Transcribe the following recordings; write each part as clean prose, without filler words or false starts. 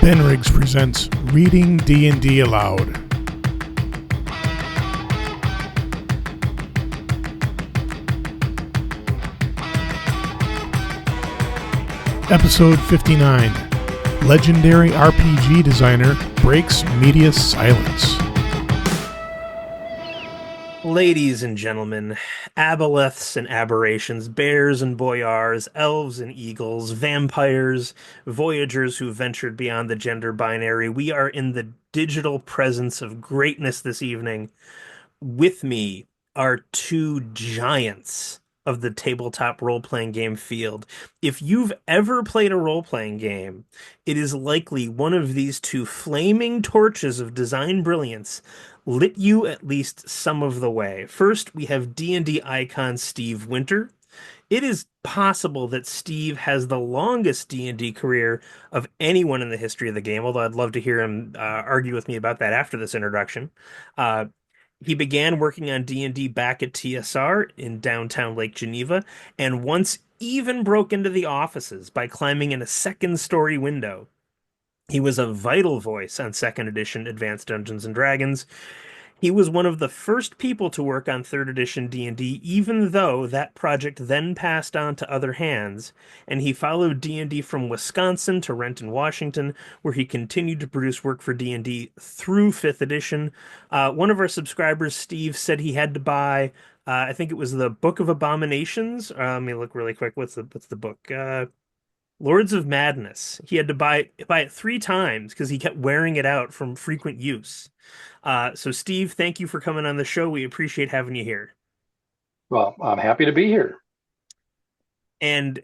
Ben Riggs presents Reading D&D Aloud. Episode 59. Legendary RPG designer breaks media silence. Ladies and gentlemen, aboleths and aberrations, bears and boyars, elves and eagles, vampires, voyagers who ventured beyond the gender binary, we are in the digital presence of greatness this evening. With me are two giants of the tabletop role-playing game field. If you've ever played a role-playing game, it is likely one of these two flaming torches of design brilliance lit you at least some of the way. First, we have D&D icon Steve Winter. It is possible that Steve has the longest D&D career of anyone in the history of the game, although I'd love to hear him argue with me about that after this introduction. He began working on D&D back at TSR in downtown Lake Geneva, and once even broke into the offices by climbing in a second-story window. He was a vital voice on second edition Advanced Dungeons & Dragons. He was one of the first people to work on 3rd edition D&D, even though that project then passed on to other hands, and he followed D&D from Wisconsin to Renton, Washington, where he continued to produce work for D&D through 5th edition. One of our subscribers, Steve, said he had to buy, I think it was the Book of Abominations. Let me look really quick. What's the book? Lords of Madness. He had to buy it 3 times because he kept wearing it out from frequent use. So Steve, thank you for coming on the show. We appreciate having you here. Well, I'm happy to be here. And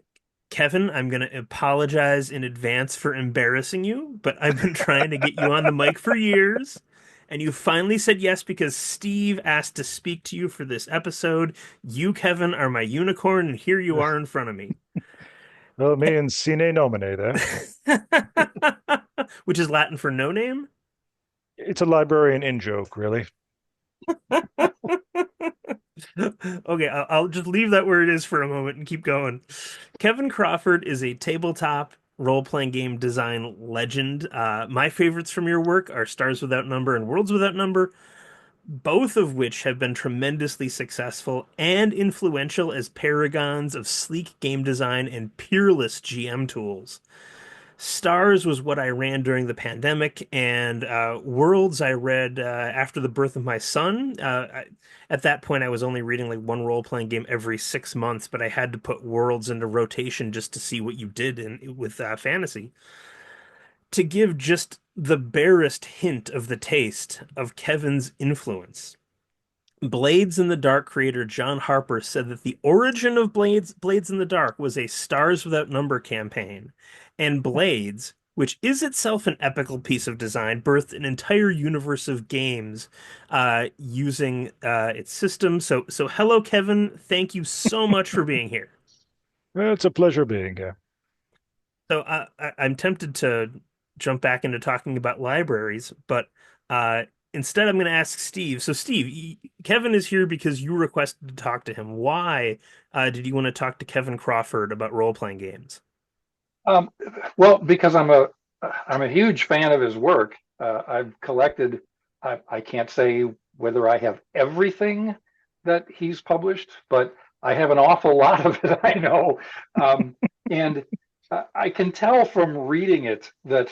Kevin, I'm going to apologize in advance for embarrassing you, but I've been trying to get you on the mic for years. And you finally said yes because Steve asked to speak to you for this episode. You, Kevin, are my unicorn, and here you are in front of me. Well, me and sine nomine there. Which is Latin for no name? It's a librarian in-joke, really. Okay, I'll just leave that where it is for a moment and keep going. Kevin Crawford is a tabletop role-playing game design legend. My favorites from your work are Stars Without Number and Worlds Without Number, both of which have been tremendously successful and influential as paragons of sleek game design and peerless GM tools. Stars was what I ran during the pandemic, and Worlds I read after the birth of my son. At that point, I was only reading like one role-playing game every 6 months, but I had to put Worlds into rotation just to see what you did with fantasy. To give just the barest hint of the taste of Kevin's influence, Blades in the Dark creator John Harper said that the origin of Blades in the Dark was a Stars Without Number campaign, and Blades, which is itself an epical piece of design, birthed an entire universe of games using its system. So hello, Kevin. Thank you so much for being here. Well, it's a pleasure being here. So I'm tempted to jump back into talking about libraries, but instead I'm going to ask Steve. So Steve, Kevin is here because you requested to talk to him. Why did you want to talk to Kevin Crawford about role-playing games? Well, because I'm a huge fan of his work. I've collected. I can't say whether I have everything that he's published, but I have an awful lot of it. I know, and I can tell from reading it that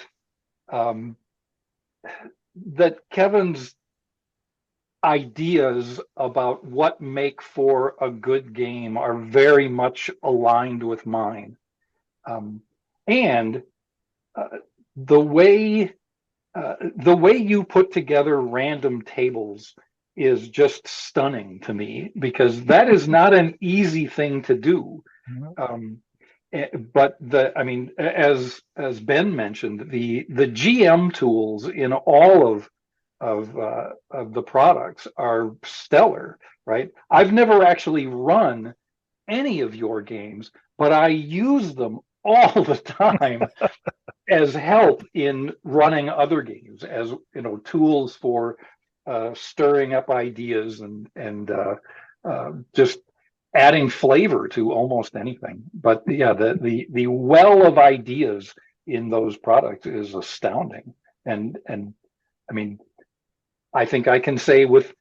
that Kevin's ideas about what make for a good game are very much aligned with mine. And the way you put together random tables is just stunning to me, because that is not an easy thing to do. But as Ben mentioned, the GM tools in all of the products are stellar, right? I've never actually run any of your games, but I use them all the time as help in running other games, as tools for stirring up ideas and just adding flavor to almost anything. But yeah, the well of ideas in those products is astounding. And I mean, I think I can say with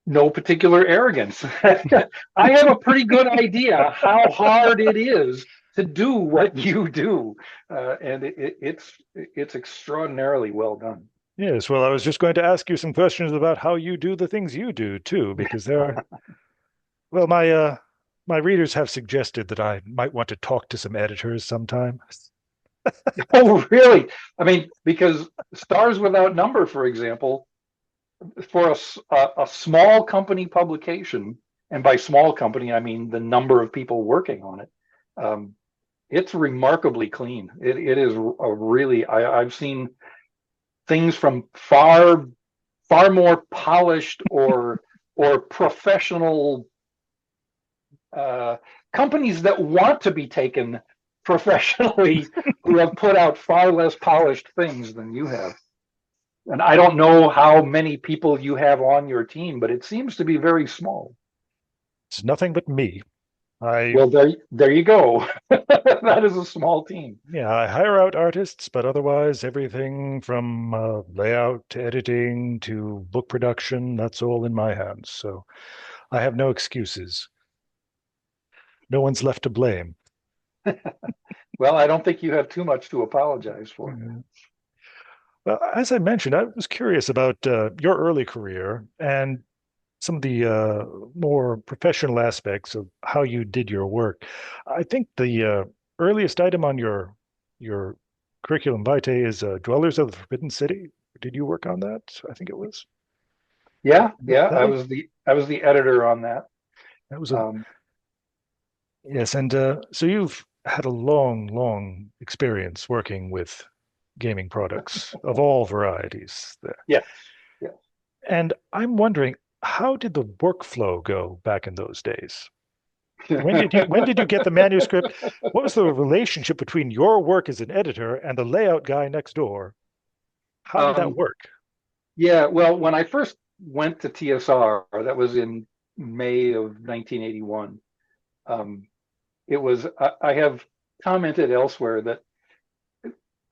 no particular arrogance, I have a pretty good idea how hard it is to do what you do, and it's extraordinarily well done. Yes, well, I was just going to ask you some questions about how you do the things you do too, because well, my readers have suggested that I might want to talk to some editors sometime. Oh, really? I mean, because Stars Without Number, for example, for a small company publication, and by small company, I mean the number of people working on it, it's remarkably clean. It is a really, I've seen things from far more polished or professional companies that want to be taken professionally who have put out far less polished things than you have. And I don't know how many people you have on your team, but it seems to be very small. It's nothing but me. Well, there you go. That is a small team. Yeah, I hire out artists, but otherwise everything from layout to editing to book production, that's all in my hands. So I have no excuses. No one's left to blame. Well, I don't think you have too much to apologize for. Mhm. Well, as I mentioned, I was curious about your early career and some of the more professional aspects of how you did your work. I think the earliest item on your curriculum vitae is Dwellers of the Forbidden City. Did you work on that? I think it was. Yeah, That I was was the editor on that. that was a Um, yes, and so you've had a long experience working with gaming products of all varieties there. yeah, yeah. And I'm wondering, how did the workflow go back in those days? When did you get the manuscript? What was the relationship between your work as an editor and the layout guy next door? How did that Um, work? yeah, well, when I first went to TSR, that was in May of 1981. It was, I have commented elsewhere that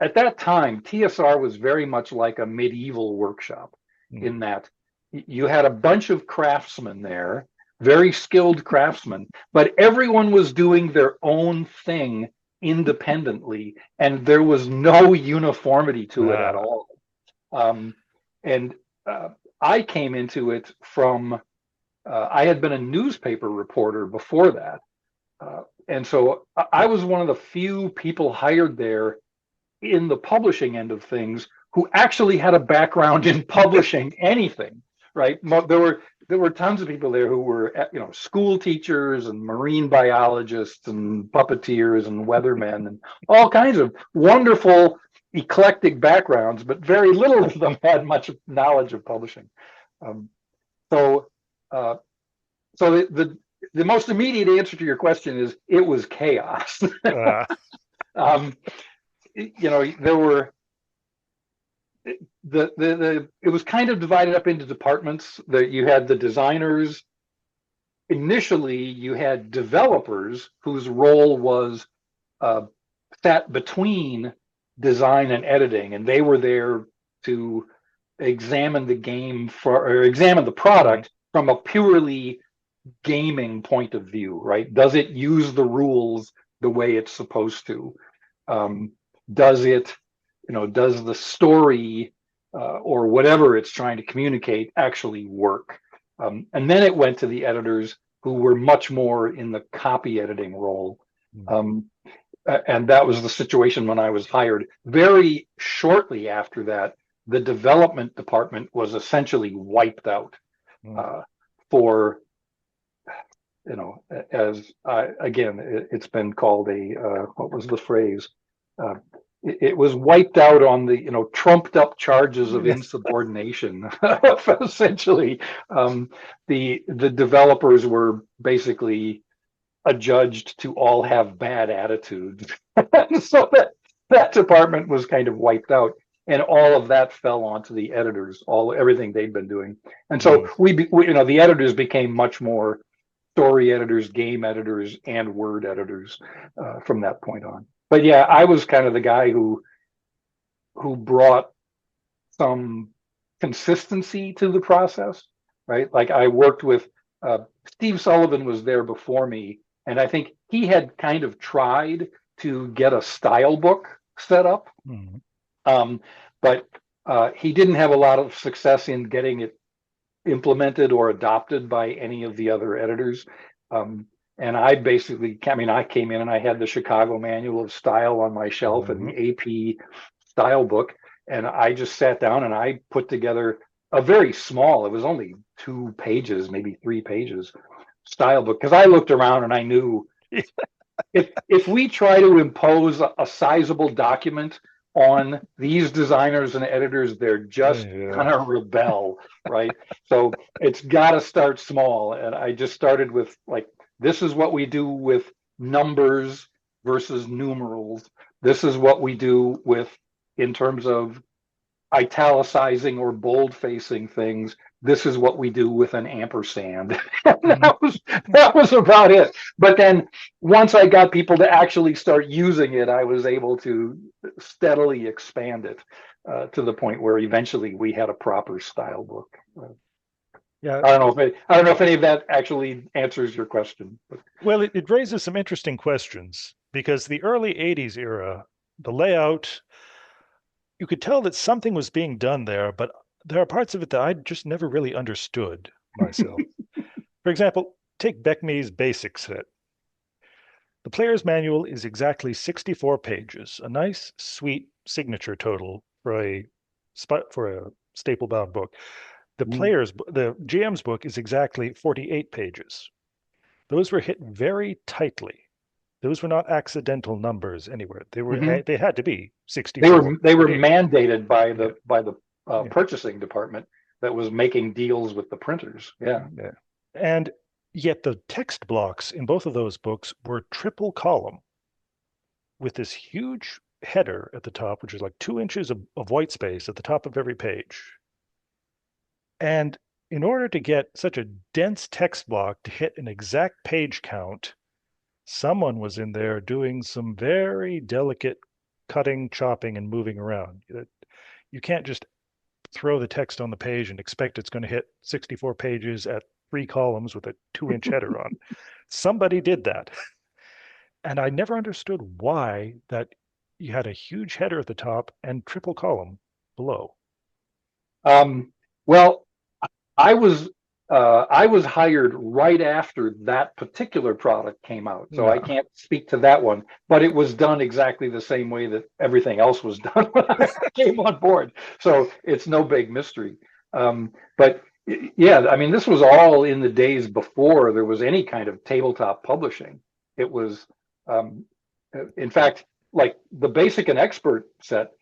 at that time, TSR was very much like a medieval workshop Hmm. in that you had a bunch of craftsmen there, very skilled craftsmen, but everyone was doing their own thing independently, and there was no uniformity to it at Ah, all. Um, and I came into it from, I had been a newspaper reporter before that. And so I was one of the few people hired there in the publishing end of things who actually had a background in publishing anything, right? There were tons of people there who were, school teachers and marine biologists and puppeteers and weathermen and all kinds of wonderful eclectic backgrounds, but very little of them had much knowledge of publishing. Um, so, uh, so the most immediate answer to your question is it was chaos. ah, um, there were it was kind of divided up into departments. That you had the designers. Initially, you had developers whose role was sat between design and editing, and they were there to examine the game or examine the product from a purely gaming point of view, right? Does it use the rules the way it's supposed to? Does it, does the story or whatever it's trying to communicate actually work? And then it went to the editors who were much more in the copy editing role. And that was the situation when I was hired. Very shortly after that, the development department was essentially wiped out for, as again, it's been called what was the phrase? It was wiped out on the, trumped up charges of insubordination. Essentially, the developers were basically adjudged to all have bad attitudes. So that department was kind of wiped out, and all of that fell onto the editors, everything they'd been doing. And so we the editors became much more story editors, game editors, and word editors from that point on. but yeah, I was kind of the guy who brought some consistency to the process, right? Like I worked with Steve Sullivan was there before me, and I think he had kind of tried to get a style book set up, um, but he didn't have a lot of success in getting it implemented or adopted by any of the other editors. And I basically, I mean, I came in and I had the Chicago Manual of Style on my shelf and the AP style book. And I just sat down and I put together a very small, it was only 2 pages, maybe 3 pages style book. Because I looked around and I knew if we try to impose a sizable document on these designers and editors, they're just gonna rebel, right? So it's got to start small. And I just started with like, this is what we do with numbers versus numerals. This is what we do with in terms of italicizing or bold facing things. This is what we do with an ampersand. that was about it. But then once I got people to actually start using it, I was able to steadily expand it to the point where eventually we had a proper style book. Yeah, I don't know if any of that actually answers your question. But. Well, it raises some interesting questions because the early 80s era, the layout, you could tell that something was being done there, but there are parts of it that I just never really understood myself. For example, take Beckme's Basic Set. The player's manual is exactly 64 pages, a nice, sweet signature total for a staple-bound book. The GM's book is exactly 48 pages. Those were hit very tightly. Those were not accidental numbers anywhere. They had to be 64. They were mandated by the purchasing department that was making deals with the printers. Yeah. And yet the text blocks in both of those books were triple column with this huge header at the top, which is like 2 inches of white space at the top of every page. And in order to get such a dense text block to hit an exact page count, someone was in there doing some very delicate cutting, chopping, and moving around. You can't just throw the text on the page and expect it's going to hit 64 pages at 3 columns with a 2-inch header on. Somebody did that. And I never understood why that you had a huge header at the top and triple column below. Well, I was hired right after that particular product came out, so I can't speak to that one. But it was done exactly the same way that everything else was done when I came on board. So it's no big mystery. But yeah, I mean, this was all in the days before there was any kind of tabletop publishing. It was, in fact, like the Basic and Expert set,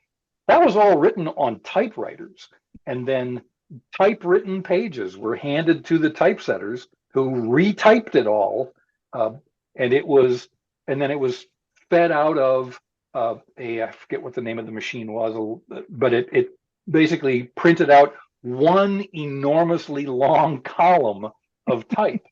that was all written on typewriters, and then typewritten pages were handed to the typesetters who retyped it all, and then it was fed out of I forget what the name of the machine was, but it basically printed out one enormously long column of type,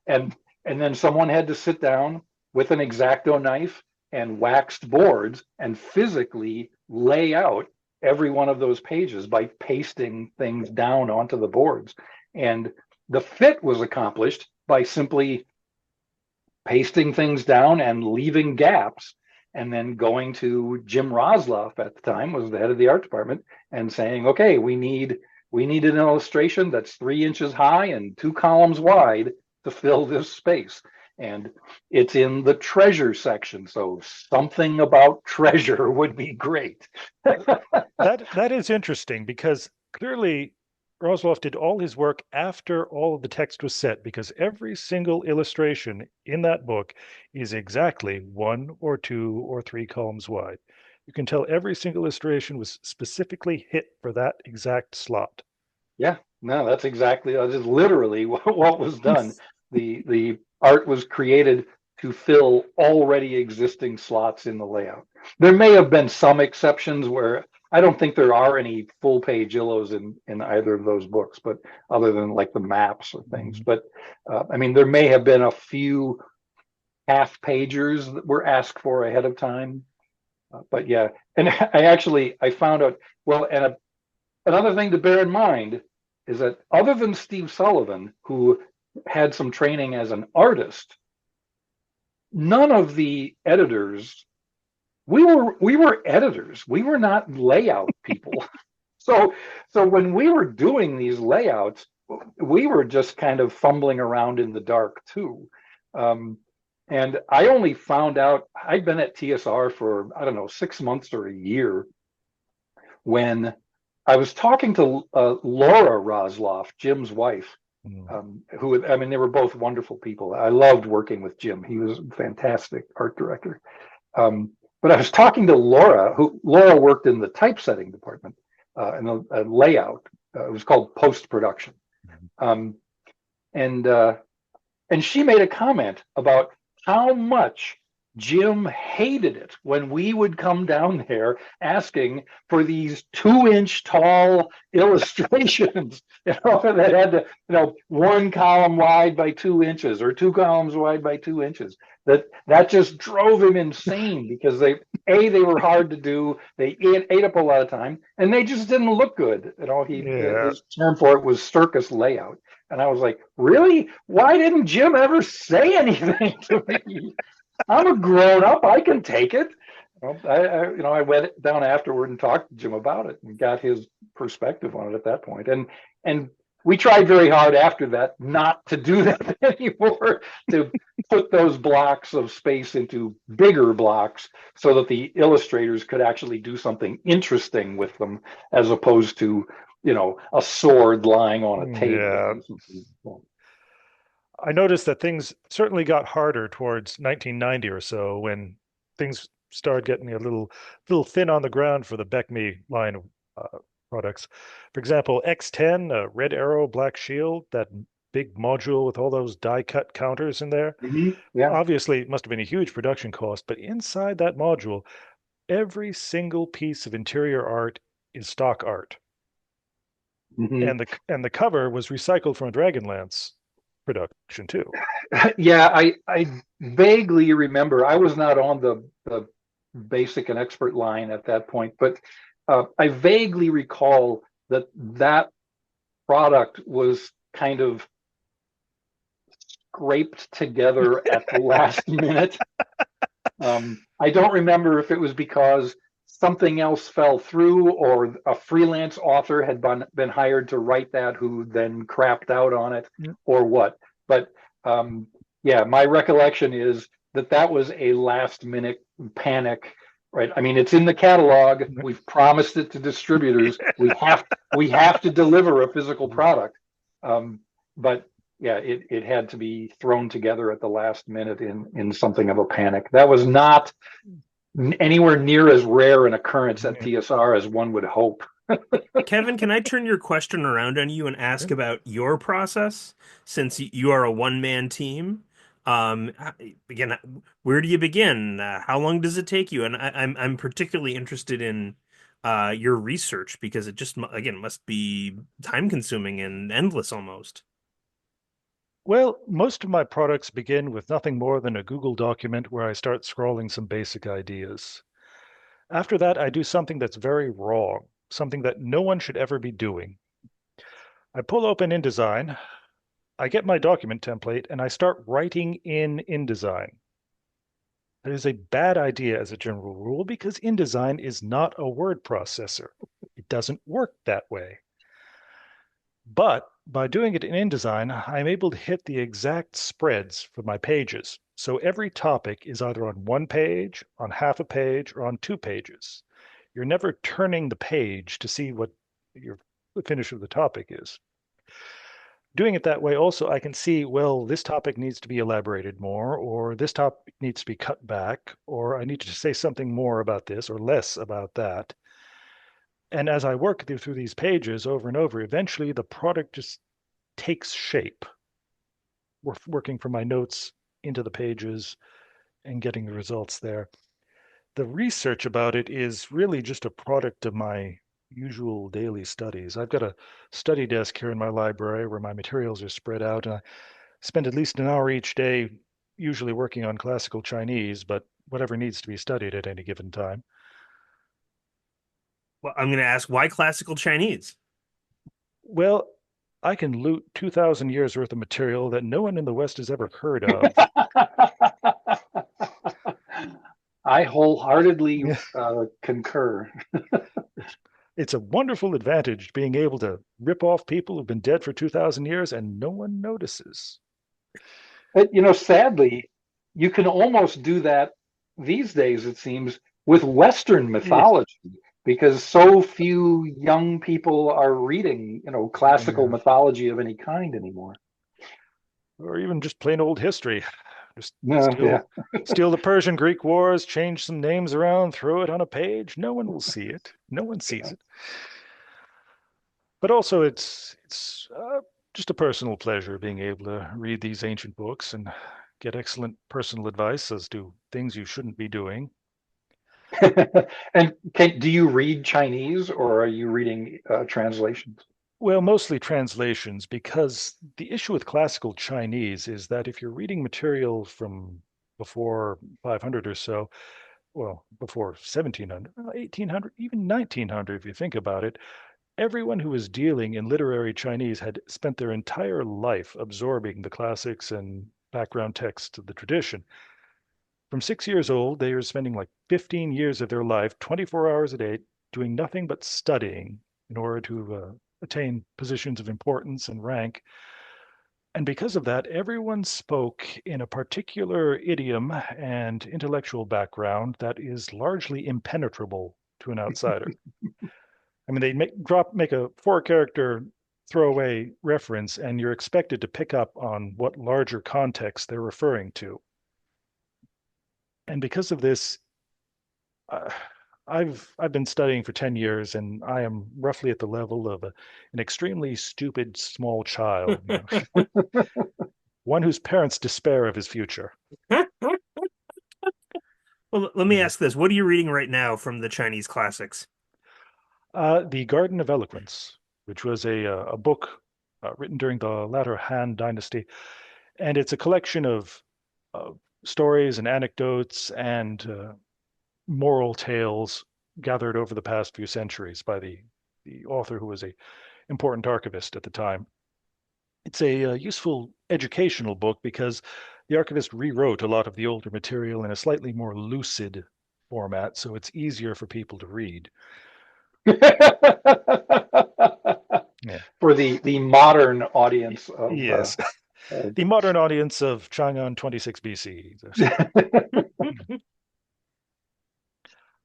and then someone had to sit down with an X-Acto knife and waxed boards and physically lay out every one of those pages by pasting things down onto the boards. And the fit was accomplished by simply pasting things down and leaving gaps, and then going to Jim Rosloff at the time, was the head of the art department, and saying, okay, we need an illustration that's 3 inches high and 2 columns wide to fill this space. And it's in the treasure section, so something about treasure would be great. That is interesting, because clearly Rosloff did all his work after all of the text was set, because every single illustration in that book is exactly 1 or 2 or 3 columns wide. You can tell every single illustration was specifically hit for that exact slot. Yeah, no, that is literally what was done. The art was created to fill already existing slots in the layout. There may have been some exceptions where I don't think there are any full page illos in either of those books, but other than like the maps or things. But I mean, there may have been a few half pagers that were asked for ahead of time. But yeah, and I found out, well, and another thing to bear in mind is that other than Steve Sullivan, who had some training as an artist, none of the editors, we were editors. We were not layout people. So when we were doing these layouts, we were just kind of fumbling around in the dark too. Um, and I only found out, I'd been at TSR for, I don't know, 6 months or a year, when I was talking to Laura Rosloff, Jim's wife, who, I mean, they were both wonderful people. I loved working with Jim. He was a fantastic art director. But I was talking to Laura, who Laura worked in the typesetting department, and the layout. It was called post-production. Um, and she made a comment about how much Jim hated it when we would come down there asking for these 2-inch tall illustrations, that had to, 1 column wide by 2 inches or 2 columns wide by 2 inches. That just drove him insane, because they were hard to do. They ate up a lot of time, and they just didn't look good. His term for it was circus layout. And I was like, really? Why didn't Jim ever say anything to me? I'm a grown up. I can take it. I went down afterward and talked to Jim about it and got his perspective on it at that point. And we tried very hard after that not to do that anymore, to put those blocks of space into bigger blocks so that the illustrators could actually do something interesting with them, as opposed to, a sword lying on a table. Yeah. I noticed that things certainly got harder towards 1990 or so, when things started getting a little thin on the ground for the BECME line of products. For example, X10, Red Arrow, Black Shield, that big module with all those die-cut counters in there. Yeah. Obviously, it must have been a huge production cost, but inside that module, every single piece of interior art is stock art. And the cover was recycled from a Dragonlance production too. Yeah, I vaguely remember. I was not on the basic and expert line at that point, but I vaguely recall that product was kind of scraped together at the last minute. I don't remember if it was because something else fell through, or a freelance author had been hired to write that, who then crapped out on it, or what. But yeah, my recollection is that was a last minute panic, right? I mean, it's in the catalog. We've promised it to distributors. We have to deliver a physical product. But yeah, it had to be thrown together at the last minute in something of a panic. That was not anywhere near as rare an occurrence at TSR as one would hope. Kevin, can I turn your question around on you and ask about your process, since you are a one-man team? Again, where do you begin? How long does it take you? And I'm particularly interested in your research, because it just, again, must be time-consuming and endless almost. Well, most of my products begin with nothing more than a Google document where I start scrolling some basic ideas. After that, I do something that's very wrong, something that no one should ever be doing. I pull open InDesign, I get my document template, and I start writing in InDesign. That is a bad idea as a general rule, because InDesign is not a word processor. It doesn't work that way. But by doing it in InDesign, I'm able to hit the exact spreads for my pages. So every topic is either on one page, on half a page, or on 2 pages. You're never turning the page to see what your finish of the topic is. Doing it that way also, I can see, well, this topic needs to be elaborated more, or this topic needs to be cut back, or I need to say something more about this or less about that. And as I work through these pages over and over, eventually the product just takes shape. We're working from my notes into the pages and getting the results there. The research about it is really just a product of my usual daily studies. I've got a study desk here in my library where my materials are spread out, and I spend at least an hour each day usually working on classical Chinese, but whatever needs to be studied at any given time. Well, I'm going to ask why classical Chinese? Well, I can loot 2,000 years worth of material that no one in the West has ever heard of. I wholeheartedly Yeah. concur. It's a wonderful advantage being able to rip off people who've been dead for 2,000 years and no one notices. But sadly, you can almost do that these days, it seems, with Western Yeah. mythology, because so few young people are reading, classical Yeah. mythology of any kind anymore. Or even just plain old history. Just Yeah, yeah. steal the Persian Greek wars, change some names around, throw it on a page. No one will see it. No one sees it. But also, it's just a personal pleasure being able to read these ancient books and get excellent personal advice as to things you shouldn't be doing. And do you read Chinese or are you reading translations? Well, mostly translations, because the issue with classical Chinese is that if you're reading material from before 500 or so, well, before 1700, 1800, even 1900, if you think about it, everyone who was dealing in literary Chinese had spent their entire life absorbing the classics and background text of the tradition. From 6 years old, they were spending like 15 years of their life, 24 hours a day, doing nothing but studying in order to attain positions of importance and rank. And because of that, everyone spoke in a particular idiom and intellectual background that is largely impenetrable to an outsider. I mean, they make a four-character throwaway reference, and you're expected to pick up on what larger context they're referring to. And because of this, uh, I've been studying for 10 years, and I am roughly at the level of an extremely stupid small child, one whose parents despair of his future. Well, let me ask this. What are you reading right now from the Chinese classics? The Garden of Eloquence, which was a book written during the latter Han Dynasty, and it's a collection of uh, stories and anecdotes and moral tales gathered over the past few centuries by the author who was a important archivist at the time. It's a useful educational book because the archivist rewrote a lot of the older material in a slightly more lucid format, so it's easier for people to read. Yeah. For the modern audience of Yes. The modern audience of Chang'an 26 BC.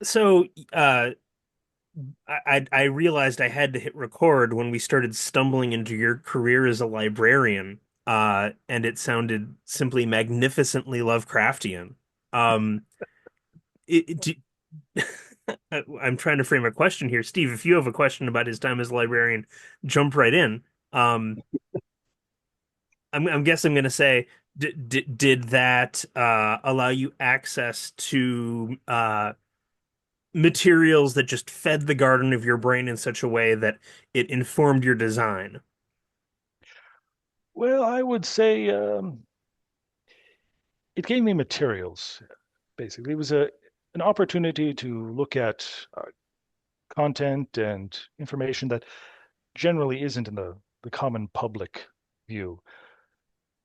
So, I realized I had to hit record when we started stumbling into your career as a librarian, and it sounded simply magnificently Lovecraftian. Um, it, I'm trying to frame a question here, Steve. If you have a question about his time as a librarian, jump right in. Um, I'm guessing I'm going to say, did that allow you access to materials that just fed the garden of your brain in such a way that it informed your design? Well, I would say it gave me materials. Basically, it was an opportunity to look at content and information that generally isn't in the common public view.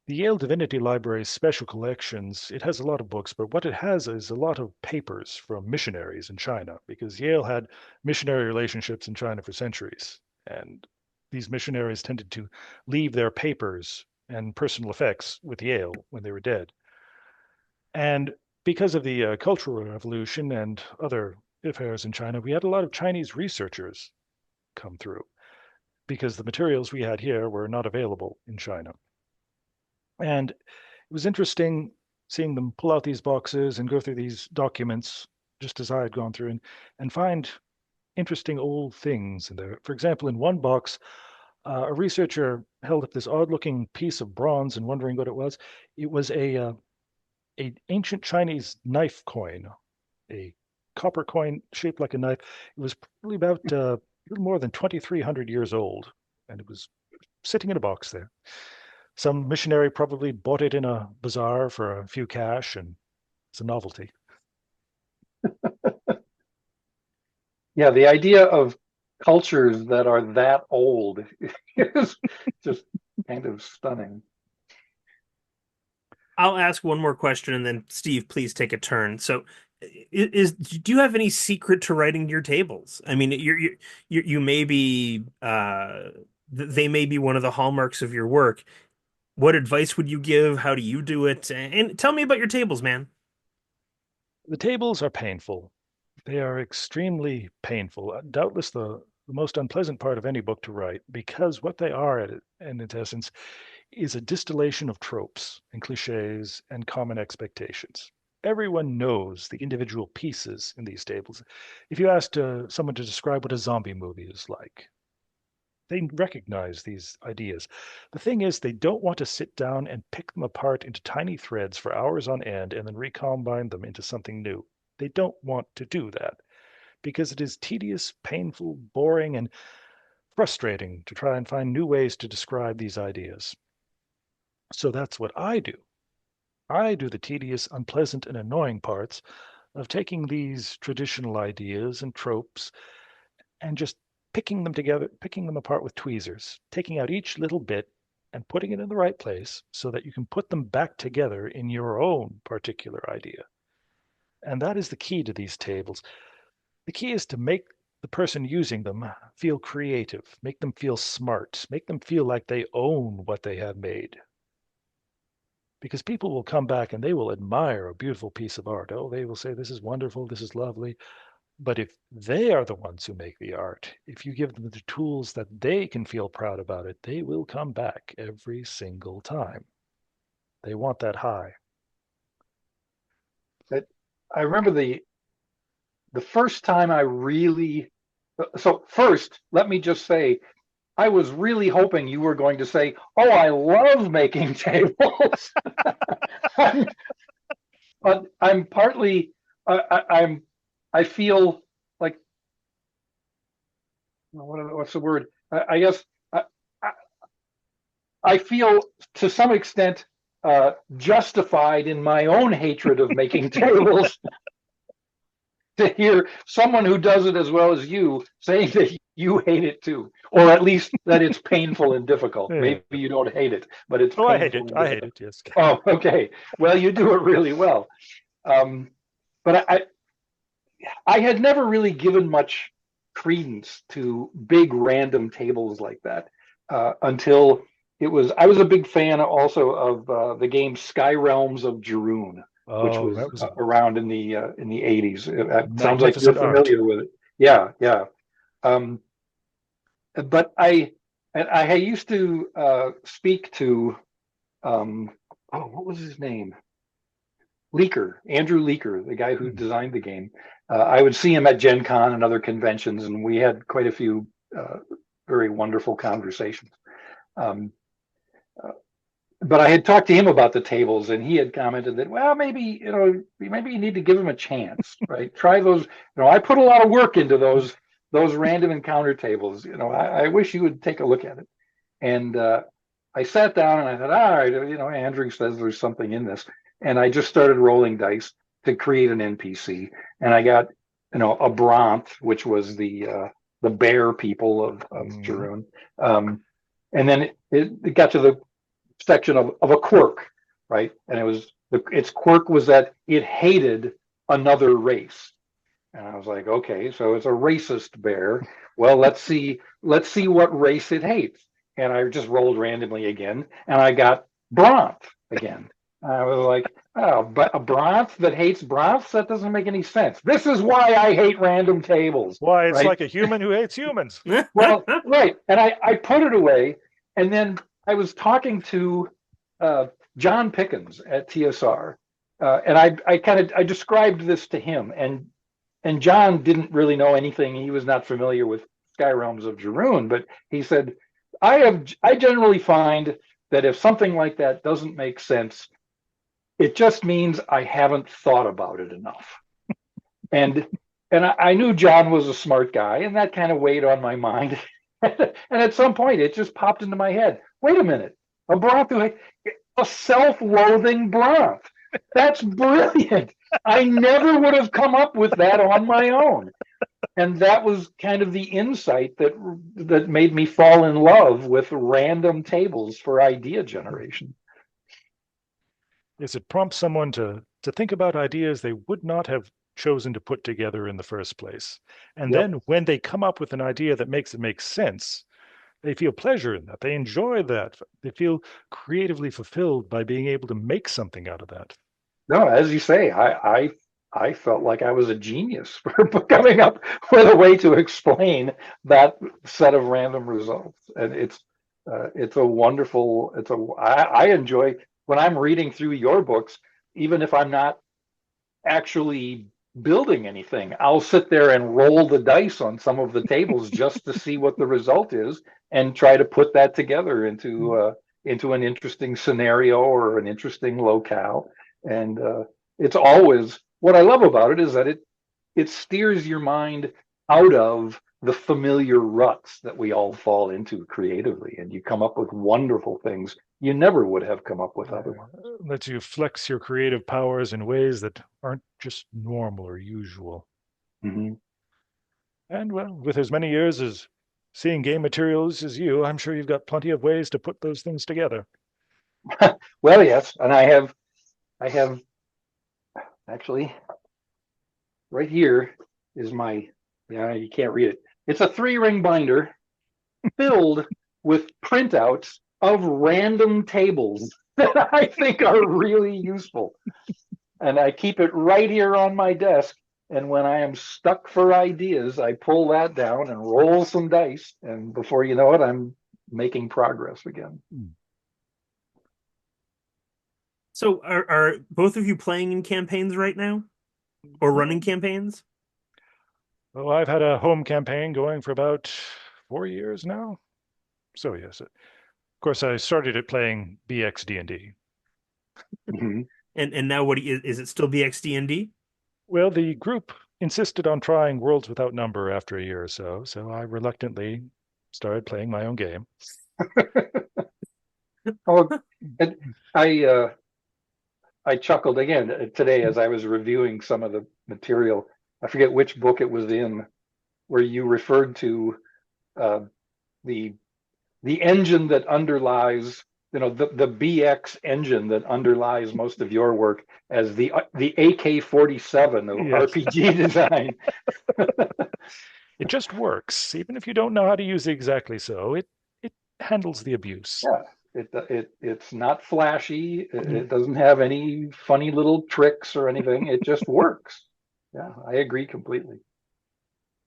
The Yale Divinity Library's special collections, it has a lot of books, but what it has is a lot of papers from missionaries in China, because Yale had missionary relationships in China for centuries. And these missionaries tended to leave their papers and personal effects with Yale when they were dead. And because of the Cultural Revolution and other affairs in China, we had a lot of Chinese researchers come through because the materials we had here were not available in China. And it was interesting seeing them pull out these boxes and go through these documents just as I had gone through and find interesting old things in there. For example, in one box, a researcher held up this odd-looking piece of bronze and wondering what it was. It was a ancient Chinese knife coin, a copper coin shaped like a knife. It was probably about a little more than 2,300 years old, and it was sitting in a box there. Some missionary probably bought it in a bazaar for a few cash, and it's a novelty. Yeah, the idea of cultures that are that old is just kind of stunning. I'll ask one more question and then Steve, please take a turn. So, do you have any secret to writing your tables? I mean, you may be they may be one of the hallmarks of your work. What advice would you give? How do you do it? And tell me about your tables, man. The tables are painful. They are extremely painful. Doubtless the most unpleasant part of any book to write, because what they are in its essence is a distillation of tropes and cliches and common expectations. Everyone knows the individual pieces in these tables. If you asked someone to describe what a zombie movie is like, they recognize these ideas. The thing is, they don't want to sit down and pick them apart into tiny threads for hours on end and then recombine them into something new. They don't want to do that because it is tedious, painful, boring, and frustrating to try and find new ways to describe these ideas. So that's what I do. I do the tedious, unpleasant, and annoying parts of taking these traditional ideas and tropes and just picking them together, picking them apart with tweezers, taking out each little bit and putting it in the right place so that you can put them back together in your own particular idea. And that is the key to these tables. The key is to make the person using them feel creative, make them feel smart, make them feel like they own what they have made. Because people will come back and they will admire a beautiful piece of art. Oh, they will say, this is wonderful, this is lovely. But if they are the ones who make the art, if you give them the tools that they can feel proud about it, they will come back every single time. They want that high. I remember the first time I really. So first, let me just say, I was really hoping you were going to say, "Oh, I love making tables." But I'm partly. I feel like what's the word? I guess I feel to some extent justified in my own hatred of making tables to hear someone who does it as well as you saying that you hate it too, or at least that it's painful and difficult. Yeah. Maybe you don't hate it, but it's Oh, painful. I hate it. I hate it. Yes. Oh, okay. Well, you do it really well. But I had never really given much credence to big random tables like that until it was. I was a big fan also of the game Sky Realms of Jeroen, which Oh, was that was around in the 80s. It sounds like you're magnificent art. familiar with it. Yeah, yeah. Um, but I used to speak to what was his name? Andrew Leaker, the guy who designed the game. I would see him at Gen Con and other conventions, and we had quite a few very wonderful conversations. Um, but I had talked to him about the tables, and he had commented that, well, maybe you need to give them a chance, right? Try those. I put a lot of work into those random encounter tables. I wish you would take a look at it. And I sat down and I thought, all right, Andrew says there's something in this, and I just started rolling dice to create an NPC, and I got a Bronth, which was the bear people of Jeroen, and then it got to the section of a quirk, right? And its quirk was that it hated another race. And I was like, okay, so it's a racist bear. Well, let's see what race it hates. And I just rolled randomly again, and I got Bronth again. I was like, oh, but a Bronth that hates Bronths? That doesn't make any sense. This is why I hate random tables. Why, it's right? like a human who hates humans. Well, right. And I put it away, and then I was talking to John Pickens at TSR, and I described this to him, and John didn't really know anything. He was not familiar with Sky Realms of Jeroen, but he said, I generally find that if something like that doesn't make sense, it just means I haven't thought about it enough. And I knew John was a smart guy, and that kind of weighed on my mind. And at some point, it just popped into my head. Wait a minute, a self-loathing Bronth. That's brilliant. I never would have come up with that on my own. And that was kind of the insight that made me fall in love with random tables for idea generation. Is it prompts someone to think about ideas they would not have chosen to put together in the first place. And Yep. then when they come up with an idea that makes it make sense, they feel pleasure in that. They enjoy that. They feel creatively fulfilled by being able to make something out of that. No, as you say, I felt like I was a genius for coming up with a way to explain that set of random results, and it's a wonderful. I enjoy when I'm reading through your books, even if I'm not actually building anything. I'll sit there and roll the dice on some of the tables just to see what the result is, and try to put that together into an interesting scenario or an interesting locale. And it's always what I love about it is that it steers your mind out of the familiar ruts that we all fall into creatively, and you come up with wonderful things you never would have come up with otherwise. Lets you flex your creative powers in ways that aren't just normal or usual. Mm-hmm. And well, with as many years as seeing game materials as you, I'm sure you've got plenty of ways to put those things together. Well, yes, and I have actually right here is my, yeah, you can't read it. It's a 3-ring binder filled with printouts of random tables that I think are really useful. And I keep it right here on my desk. And when I am stuck for ideas, I pull that down and roll some dice. And before you know it, I'm making progress again. So are both of you playing in campaigns right now? Or running campaigns? Well, I've had a home campaign going for about 4 years now. So yes, of course, I started it playing BX D&D. Mm-hmm. And now what is it still BXD&D? Well, the group insisted on trying Worlds Without Number after a year or so, so I reluctantly started playing my own game. Oh, and I chuckled again today as I was reviewing some of the material. I forget which book it was in, where you referred to the engine that underlies, the BX engine that underlies most of your work as the AK-47 of Yes. RPG design. It just works, even if you don't know how to use it exactly so. It handles the abuse. Yeah. It's not flashy. It doesn't have any funny little tricks or anything. It just works. Yeah, I agree completely.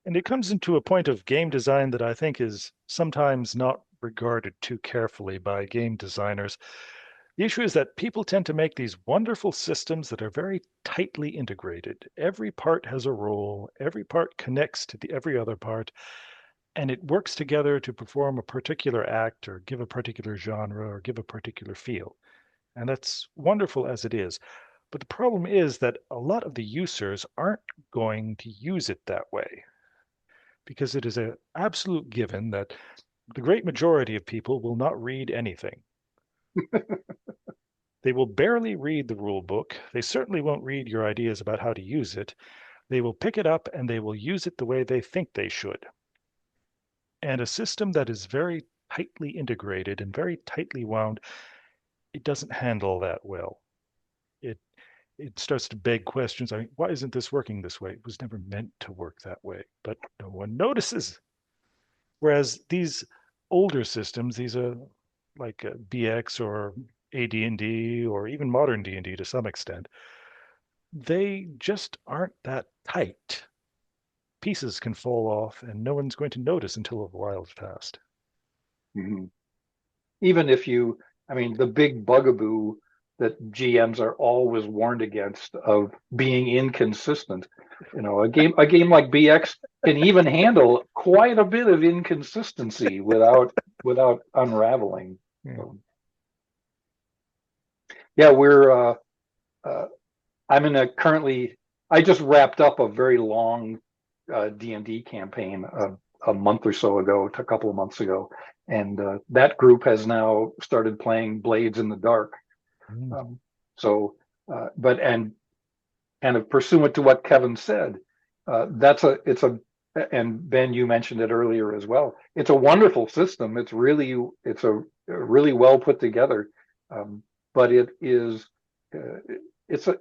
And it comes into a point of game design that I think is sometimes not regarded too carefully by game designers. The issue is that people tend to make these wonderful systems that are very tightly integrated. Every part has a role, every part connects to every other part, and it works together to perform a particular act or give a particular genre or give a particular feel. And that's wonderful as it is. But the problem is that a lot of the users aren't going to use it that way, because it is an absolute given that the great majority of people will not read anything. They will barely read the rule book. They certainly won't read your ideas about how to use it. They will pick it up and they will use it the way they think they should. And a system that is very tightly integrated and very tightly wound, it doesn't handle that well. It starts to beg questions. I mean, why isn't this working this way? It was never meant to work that way, but no one notices. Whereas these older systems, these are like BX or AD&D or even modern D&D to some extent, they just aren't that tight. Pieces can fall off and no one's going to notice until a while has passed. Mm-hmm. Even if the big bugaboo that GMs are always warned against of being inconsistent. A game like BX can even handle quite a bit of inconsistency without unraveling. Yeah. Yeah, we're I'm in a currently I just wrapped up a very long D&D campaign a month or so ago, a couple of months ago, and that group has now started playing Blades in the Dark. But kind of pursuant to what Kevin said, it's a and Ben, you mentioned it earlier as well. It's a wonderful system. It's a really well put together, but uh, it's a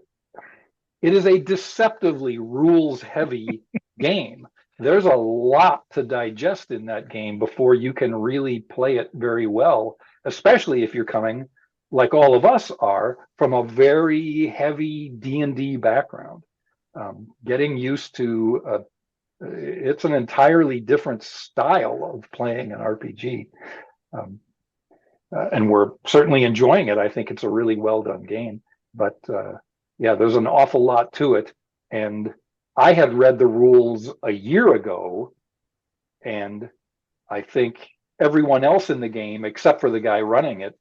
it is a deceptively rules heavy game. There's a lot to digest in that game before you can really play it very well, especially if you're coming, like all of us are, from a very heavy D&D background. Getting used to it's an entirely different style of playing an RPG. Um, and we're certainly enjoying it. I think it's a really well done game. But yeah, there's an awful lot to it. And I had read the rules a year ago, and I think everyone else in the game, except for the guy running it,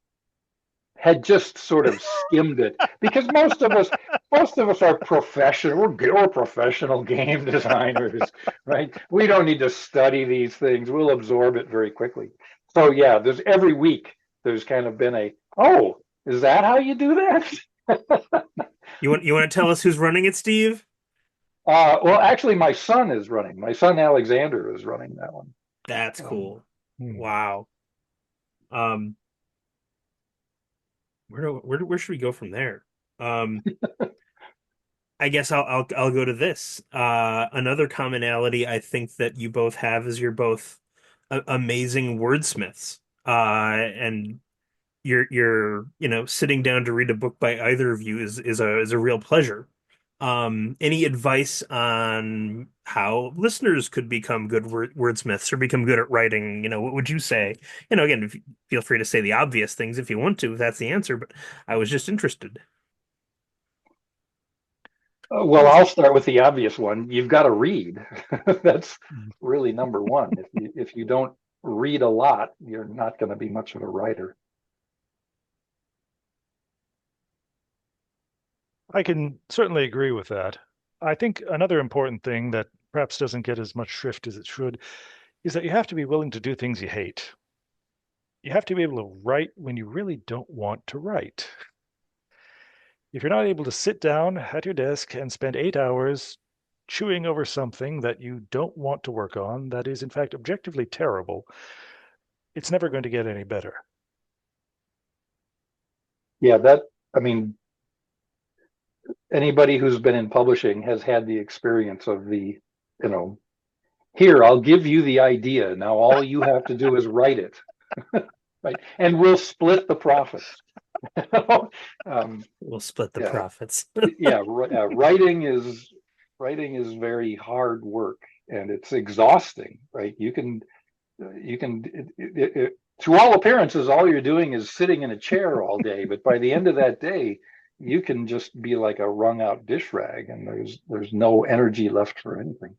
had just sort of skimmed it because most of us are professional. We're professional game designers, right? We don't need to study these things. We'll absorb it very quickly. So yeah, there's every week there's kind of been oh, is that how you do that? You want to tell us who's running it, Steve? Well, actually, my son is running. My son Alexander is running that one. That's Um, cool. Wow. Um, where should we go from there? Um, I guess I'll go to this. Another commonality I think that you both have is you're both amazing wordsmiths. And you're sitting down to read a book by either of you is a real pleasure. Any advice on how listeners could become good wordsmiths or become good at writing? What would you say? Again, feel free to say the obvious things if you want to, if that's the answer, but I was just interested. well, I'll start with the obvious one. You've got to read. That's really number one. If you don't read a lot, you're not going to be much of a writer. I can certainly agree with that. I think another important thing that perhaps doesn't get as much shrift as it should is that you have to be willing to do things you hate. You have to be able to write when you really don't want to write. If you're not able to sit down at your desk and spend 8 hours chewing over something that you don't want to work on, that is in fact objectively terrible, it's never going to get any better. Yeah, I mean, anybody who's been in publishing has had the experience of you know, here, I'll give you the idea. Now all you have to do is write it, right? And we'll split the profits. We'll split the Yeah, profits. yeah. Writing is very hard work, and it's exhausting, right? To all appearances, all you're doing is sitting in a chair all day, but by the end of that day, you can just be like a wrung out dish rag, and there's no energy left for anything.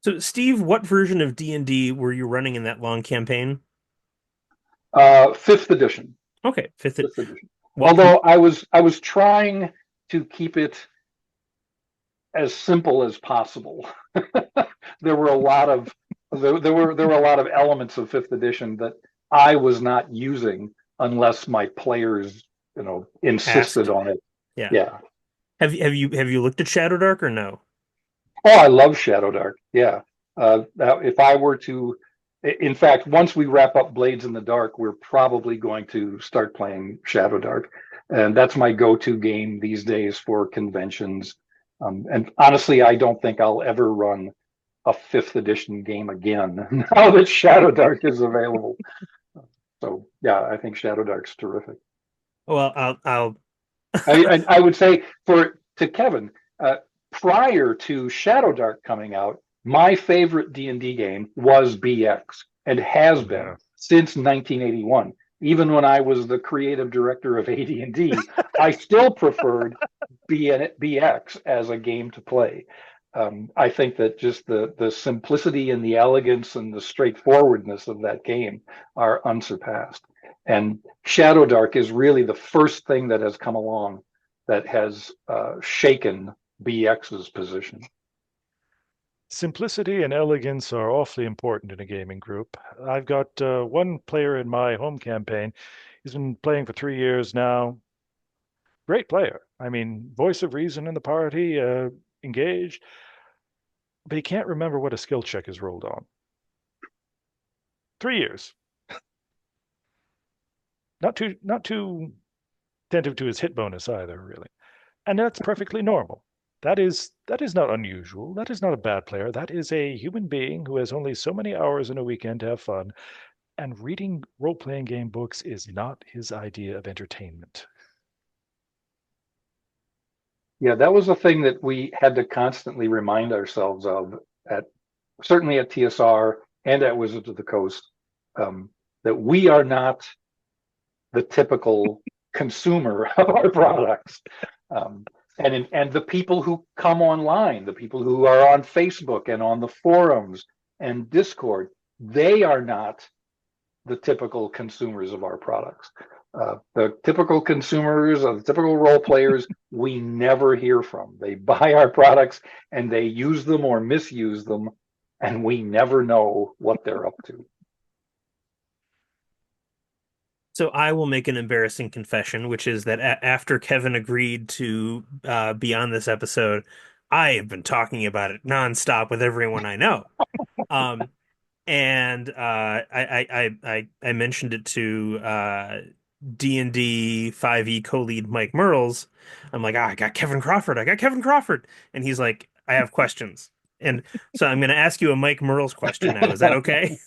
So, Steve, what version of D&D were you running in that long campaign? Fifth edition. Okay, Fifth edition. What Although I was trying to keep it as simple as possible. There were a lot of there were a lot of elements of fifth edition that I was not using unless my players, insisted asked? on it. Yeah. Yeah. Have you looked at Shadow Dark or no? Oh, I love Shadow Dark. Yeah. If I were to, in fact, once we wrap up Blades in the Dark, we're probably going to start playing Shadow Dark, and that's my go-to game these days for conventions. And honestly, I don't think I'll ever run a fifth edition game again now that Shadow Dark is available. So yeah, I think Shadow Dark's terrific. Well, I'll I would say to Kevin, prior to Shadow Dark coming out, my favorite D&D game was BX and has been since 1981. Even when I was the creative director of AD&D, I still preferred BX as a game to play. I think that just the simplicity and the elegance and the straightforwardness of that game are unsurpassed. And Shadow Dark is really the first thing that has come along that has shaken BX's position. Simplicity and elegance are awfully important in a gaming group. I've got one player in my home campaign. He's been playing for 3 years now. Great player. I mean, voice of reason in the party, engaged. but he can't remember what a skill check is rolled on. 3 years. Not too attentive to his hit bonus either, really. And that's perfectly normal. That is not unusual. That is not a bad player. That is a human being who has only so many hours in a weekend to have fun, and reading role-playing game books is not his idea of entertainment. Yeah, that was a thing that we had to constantly remind ourselves of certainly at TSR and at Wizards of the Coast, that we are not the typical consumer of our products. And the people who come online, the people who are on Facebook and on the forums and Discord, they are not the typical consumers of our products. The typical consumers, the typical role players, we never hear from. They buy our products and they use them or misuse them, and we never know what they're up to. So I will make an embarrassing confession, which is that after Kevin agreed to be on this episode, I have been talking about it nonstop with everyone I know. Um, and I mentioned it to D&D 5e co-lead Mike Merles. I'm like, I got Kevin Crawford. I got Kevin Crawford. And he's like, I have questions. And so I'm going to ask you a Mike Merles question now. Is that okay?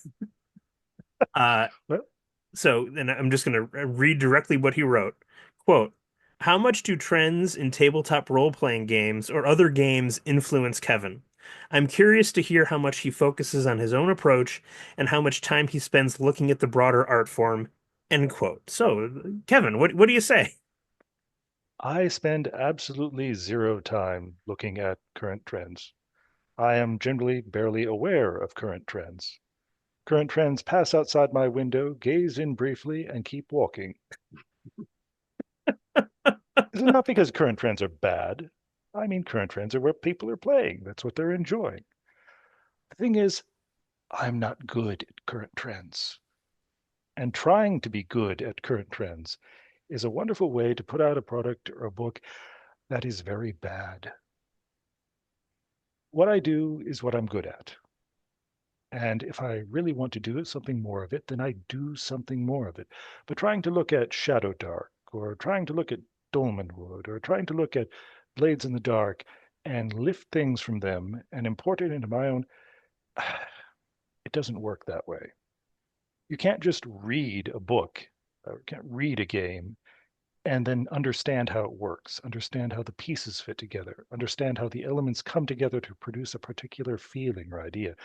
So then I'm just going to read directly what he wrote. Quote, how much do trends in tabletop role-playing games or other games influence Kevin? I'm curious to hear how much he focuses on his own approach and how much time he spends looking at the broader art form. End quote. So, Kevin, what do you say? I spend absolutely zero time looking at current trends. I am generally barely aware of current trends. Current trends pass outside my window, gaze in briefly, and keep walking. It's not because current trends are bad. I mean, current trends are what people are playing. That's what they're enjoying. The thing is, I'm not good at current trends. And trying to be good at current trends is a wonderful way to put out a product or a book that is very bad. What I do is what I'm good at. And if I really want to do something more of it, then I do something more of it. But trying to look at Shadow Dark, or trying to look at Dolmenwood, or trying to look at Blades in the Dark and lift things from them and import it into my own, it doesn't work that way. You can't just read a book, or can't read a game, and then understand how it works, understand how the pieces fit together, understand how the elements come together to produce a particular feeling or idea.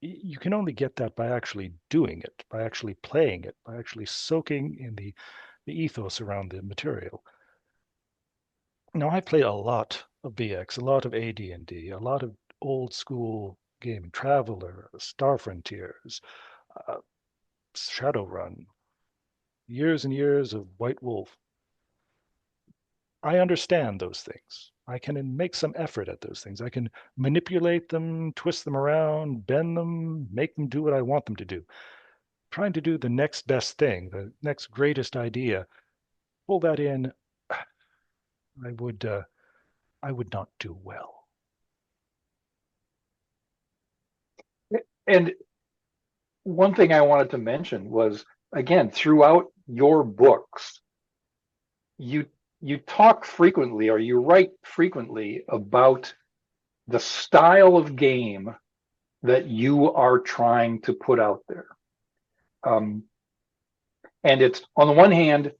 You can only get that by actually doing it, by actually playing it, by actually soaking in the ethos around the material. Now, I played a lot of BX, a lot of AD&D, a lot of old school gaming, Traveler, Star Frontiers, Shadowrun, years and years of White Wolf. I understand those things. I can make some effort at those things. I can manipulate them, twist them around, bend them, make them do what I want them to do. Trying to do the next best thing, the next greatest idea, pull that in, I would not do well. And one thing I wanted to mention was, again, throughout your books, you talk frequently, or you write frequently about the style of game that you are trying to put out there. And it's, on the one hand,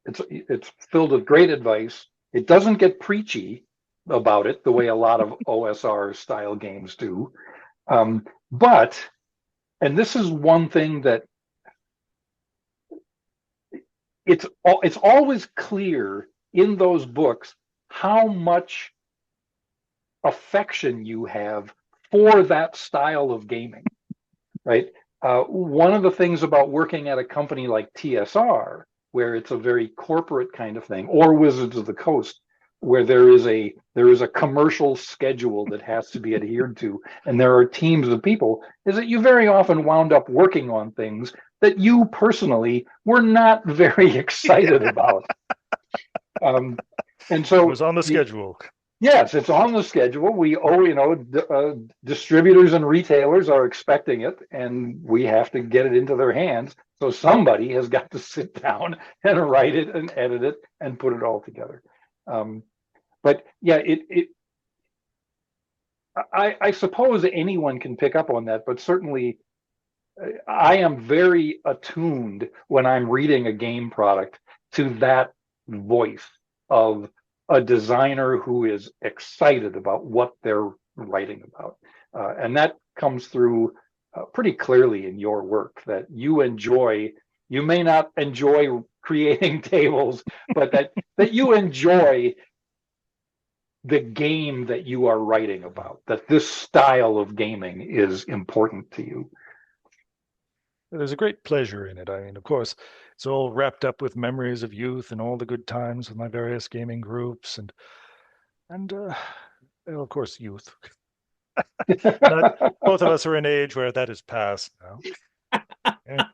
it's filled with great advice. It doesn't get preachy about it the way a lot of OSR style games do. But, and this is one thing that it's always clear in those books how much affection you have for that style of gaming, right? One of the things about working at a company like TSR, where it's a very corporate kind of thing, or Wizards of the Coast, where there is a commercial schedule that has to be adhered to, and there are teams of people, is that you very often wound up working on things that you personally were not very excited about. And so it was on the schedule. Yes, it's on the schedule. We owe, distributors and retailers are expecting it, and we have to get it into their hands. So somebody has got to sit down and write it and edit it and put it all together. Um, but yeah, I suppose anyone can pick up on that, but certainly I am very attuned when I'm reading a game product to that voice of a designer who is excited about what they're writing about. And that comes through pretty clearly in your work that you may not enjoy creating tables, but that you enjoy the game that you are writing about, that this style of gaming is important to you. There's a great pleasure in it. I mean, of course, it's all wrapped up with memories of youth and all the good times with my various gaming groups and well, of course, youth. Not both of us are in age where that is past now. Yeah.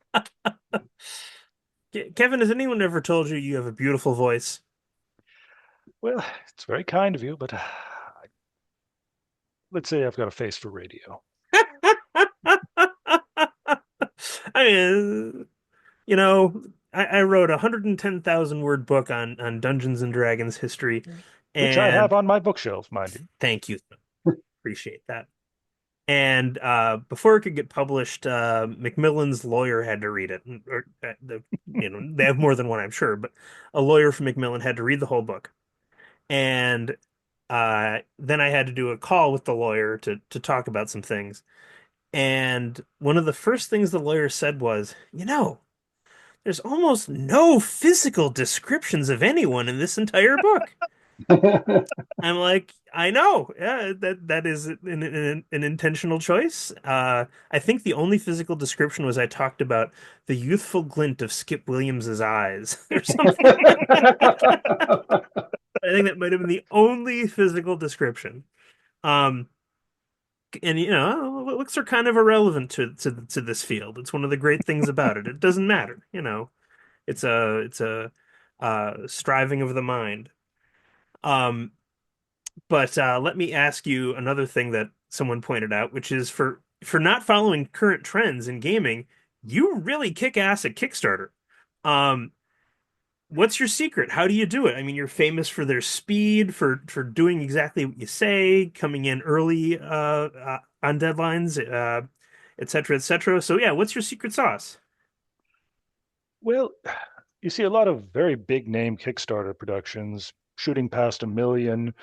Kevin, has anyone ever told you you have a beautiful voice? Well, it's very kind of you, but let's say I've got a face for radio. I mean, you know, I wrote a 110,000 word book on Dungeons and Dragons history, Which I have and on my bookshelf, mind you. thank you. Appreciate that. And before it could get published, Macmillan's lawyer had to read it. Or they have more than one, I'm sure, but a lawyer from Macmillan had to read the whole book. And then I had to do a call with the lawyer to talk about some things. And one of the first things the lawyer said was, there's almost no physical descriptions of anyone in this entire book. I'm like, I know, yeah, that is an intentional choice. I think the only physical description was I talked about the youthful glint of Skip Williams's eyes or something. I think that might have been the only physical description. Um, and looks are kind of irrelevant to this field. It's one of the great things about it. It doesn't matter, it's a striving of the mind. Um, but let me ask you another thing that someone pointed out, which is for not following current trends in gaming, you really kick ass at Kickstarter. Um, what's your secret? How do you do it? I mean, you're famous for their speed, for doing exactly what you say, coming in early on deadlines, et cetera, et cetera. So yeah, what's your secret sauce? Well, you see a lot of very big name Kickstarter productions shooting past 1 million,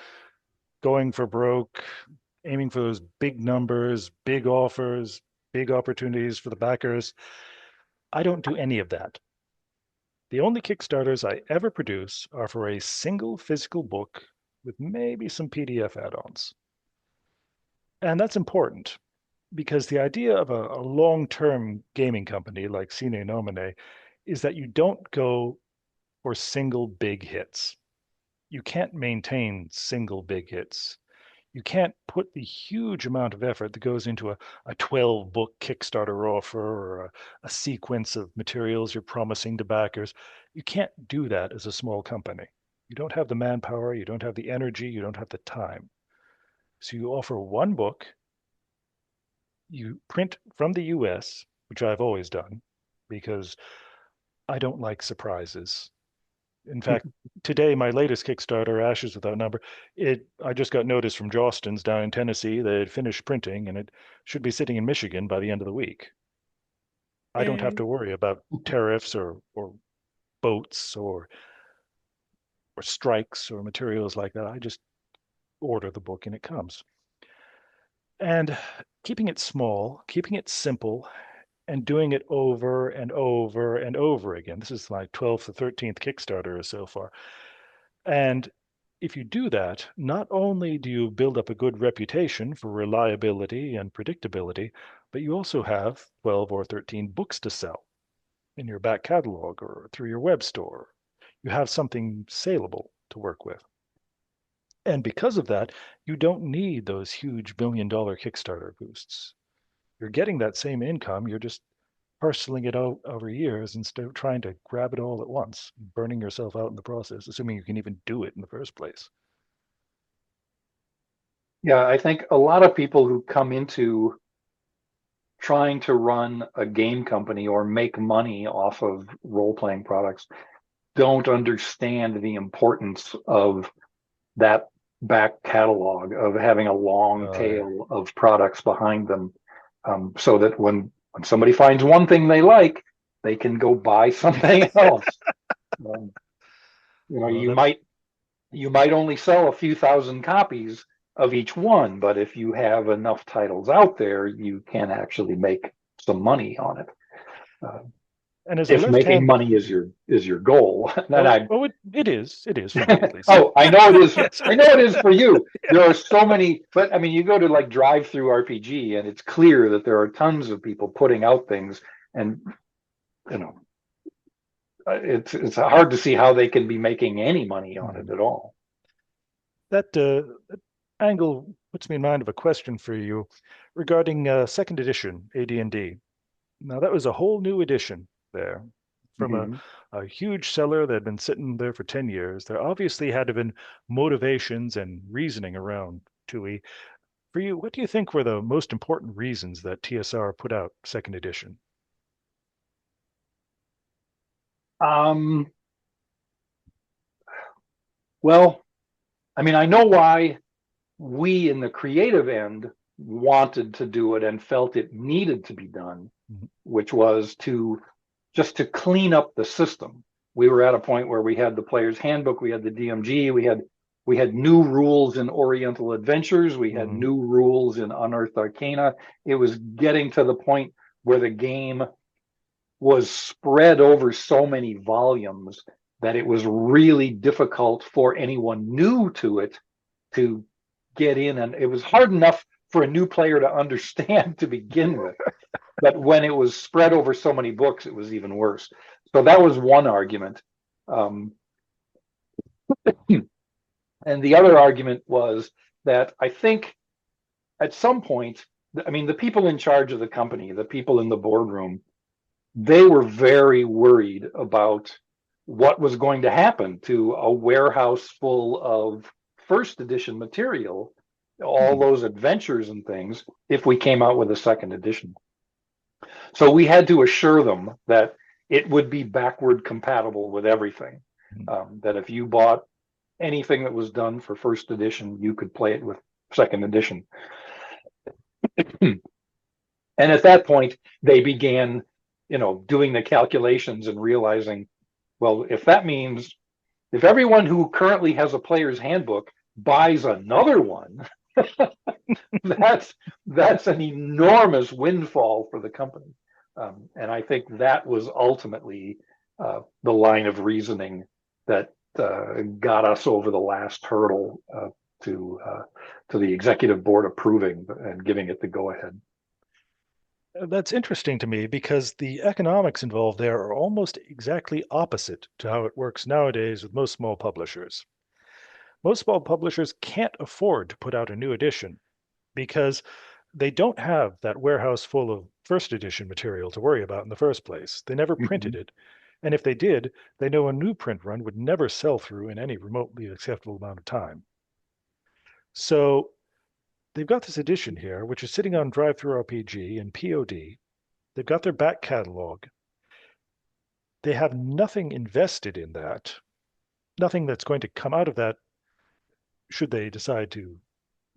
going for broke, aiming for those big numbers, big offers, big opportunities for the backers. I don't do any of that. The only Kickstarters I ever produce are for a single physical book with maybe some PDF add-ons. And that's important because the idea of a long-term gaming company like Sine Nomine is that you don't go for single big hits. You can't maintain single big hits. You can't put the huge amount of effort that goes into a 12 book Kickstarter offer or a sequence of materials you're promising to backers. You can't do that as a small company. You don't have the manpower, you don't have the energy, you don't have the time. So you offer one book, you print from the US, which I've always done because I don't like surprises. In fact, today, my latest Kickstarter, Ashes Without Number, I just got notice from Jostens down in Tennessee that it finished printing and it should be sitting in Michigan by the end of the week. I don't have Yay. to worry about tariffs or boats or strikes or materials like that. I just order the book and it comes. And keeping it small, keeping it simple, and doing it over and over and over again. This is my 12th or 13th Kickstarter so far. And if you do that, not only do you build up a good reputation for reliability and predictability, but you also have 12 or 13 books to sell in your back catalog or through your web store. You have something saleable to work with. And because of that, you don't need those huge $1 million Kickstarter boosts. You're getting that same income, you're just parceling it out over years instead of trying to grab it all at once, burning yourself out in the process, assuming you can even do it in the first place. Yeah, I think a lot of people who come into trying to run a game company or make money off of role-playing products don't understand the importance of that back catalog, of having a long Yeah. tail of products behind them, so that when somebody finds one thing they like, they can go buy something else. Um, you know, Well, you might only sell a few thousand copies of each one, but if you have enough titles out there, you can actually make some money on it. Uh, and as a if making left-hand, money is your goal, then oh, I oh, it is for me at least. oh, I know it is. Yes. I know it is for you. There are so many, but I mean, you go to like drive through RPG, and it's clear that there are tons of people putting out things, and you know, it's hard to see how they can be making any money on it Mhm. at all. That angle puts me in mind of a question for you regarding second edition AD&D. Now that was a whole new edition there from Mhm. a huge seller that had been sitting there for 10 years. There obviously had to have been motivations and reasoning around TUI. For you, what do you think were the most important reasons that TSR put out second edition? Um, well, I mean, I know why we in the creative end wanted to do it and felt it needed to be done, Mhm. which was to just to clean up the system. We were at a point where we had the player's handbook, we had the DMG, we had new rules in Oriental Adventures, we had Mhm. new rules in Unearthed Arcana. It was getting to the point where the game was spread over so many volumes that it was really difficult for anyone new to it to get in, and it was hard enough for a new player to understand to begin with, but when it was spread over so many books, it was even worse. So that was one argument. Um, and the other argument was that I think at some point, I mean, the people in charge of the company, the people in the boardroom, they were very worried about what was going to happen to a warehouse full of first edition material, all Hmm. those adventures and things, if we came out with a second edition. So we had to assure them that it would be backward compatible with everything. That if you bought anything that was done for first edition, you could play it with second edition. And at that point, they began, doing the calculations and realizing, well, if that means if everyone who currently has a player's handbook buys another one, that's that's an enormous windfall for the company. And I think that was ultimately the line of reasoning that got us over the last hurdle to uh, to the executive board approving and giving it the go ahead. That's interesting to me because the economics involved there are almost exactly opposite to how it works nowadays with most small publishers. Most small publishers can't afford to put out a new edition because they don't have that warehouse full of first edition material to worry about in the first place. They never printed Mhm. it. And if they did, they know a new print run would never sell through in any remotely acceptable amount of time. So they've got this edition here, which is sitting on Drive Through RPG and POD. They've got their back catalog. They have nothing invested in that, nothing that's going to come out of that should they decide to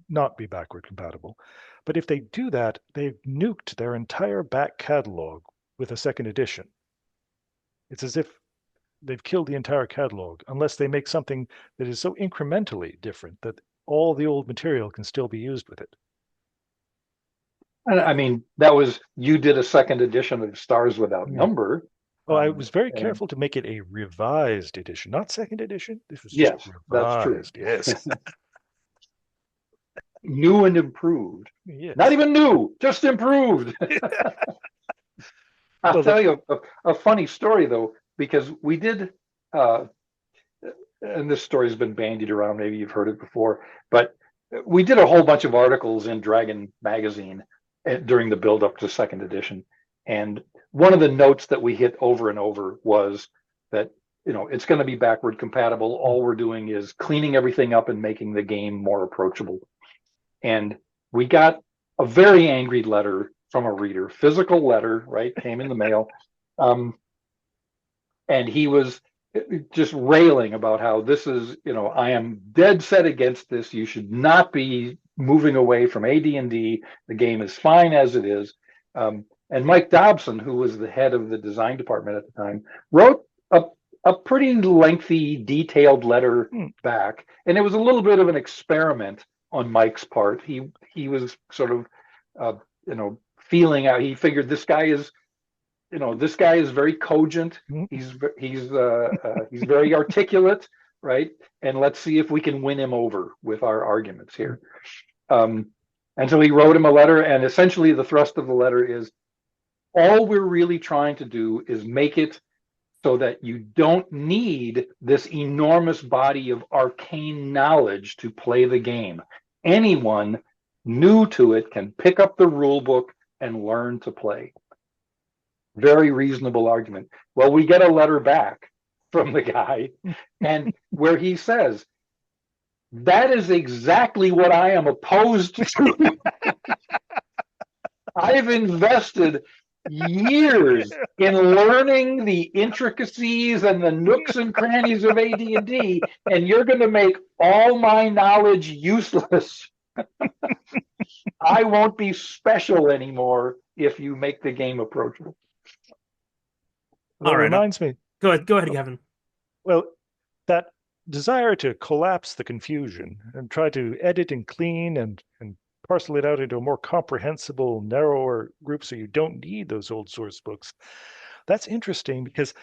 not be backward compatible. But if they do that, they've nuked their entire back catalog with a second edition. It's as if they've killed the entire catalog, unless they make something that is so incrementally different that all the old material can still be used with it. And I mean, that was you did a second edition of Stars Without Yeah. Number. Well, I was very And careful to make it a revised edition, not second edition. This was just yes, that's true. revised. Yes. New and improved. Not Yes. even new, just improved. I'll Well, the tell you a funny story though, because we did, uh, and this story's been bandied around. Maybe you've heard it before, but we did a whole bunch of articles in Dragon magazine during the build up to second edition. And one of the notes that we hit over and over was that, it's going to be backward compatible. All we're doing is cleaning everything up and making the game more approachable. And we got a very angry letter from a reader, physical letter, right? Came in the mail. And he was just railing about how this is, I am dead set against this. You should not be moving away from AD&D. The game is fine as it is. And Mike Dobson, who was the head of the design department at the time, wrote a pretty lengthy, detailed letter back. And it was a little bit of an experiment on Mike's part. He was sort of, feeling out. He figured this guy is very cogent. He's very articulate, right? And let's see if we can win him over with our arguments here. And so he wrote him a letter, and essentially the thrust of the letter is, all we're really trying to do is make it so that you don't need this enormous body of arcane knowledge to play the game. Anyone new to it can pick up the rule book and learn to play. Very reasonable argument. Well, we get a letter back from the guy, and where he says, that is exactly what I am opposed to. I've invested years in learning the intricacies and the nooks and crannies of AD&D, and you're going to make all my knowledge useless. I won't be special anymore if you make the game approachable. That reminds me. Go ahead, Kevin. Well, that desire to collapse the confusion and try to edit and clean and parcel it out into a more comprehensible, narrower group so you don't need those old source books. That's interesting because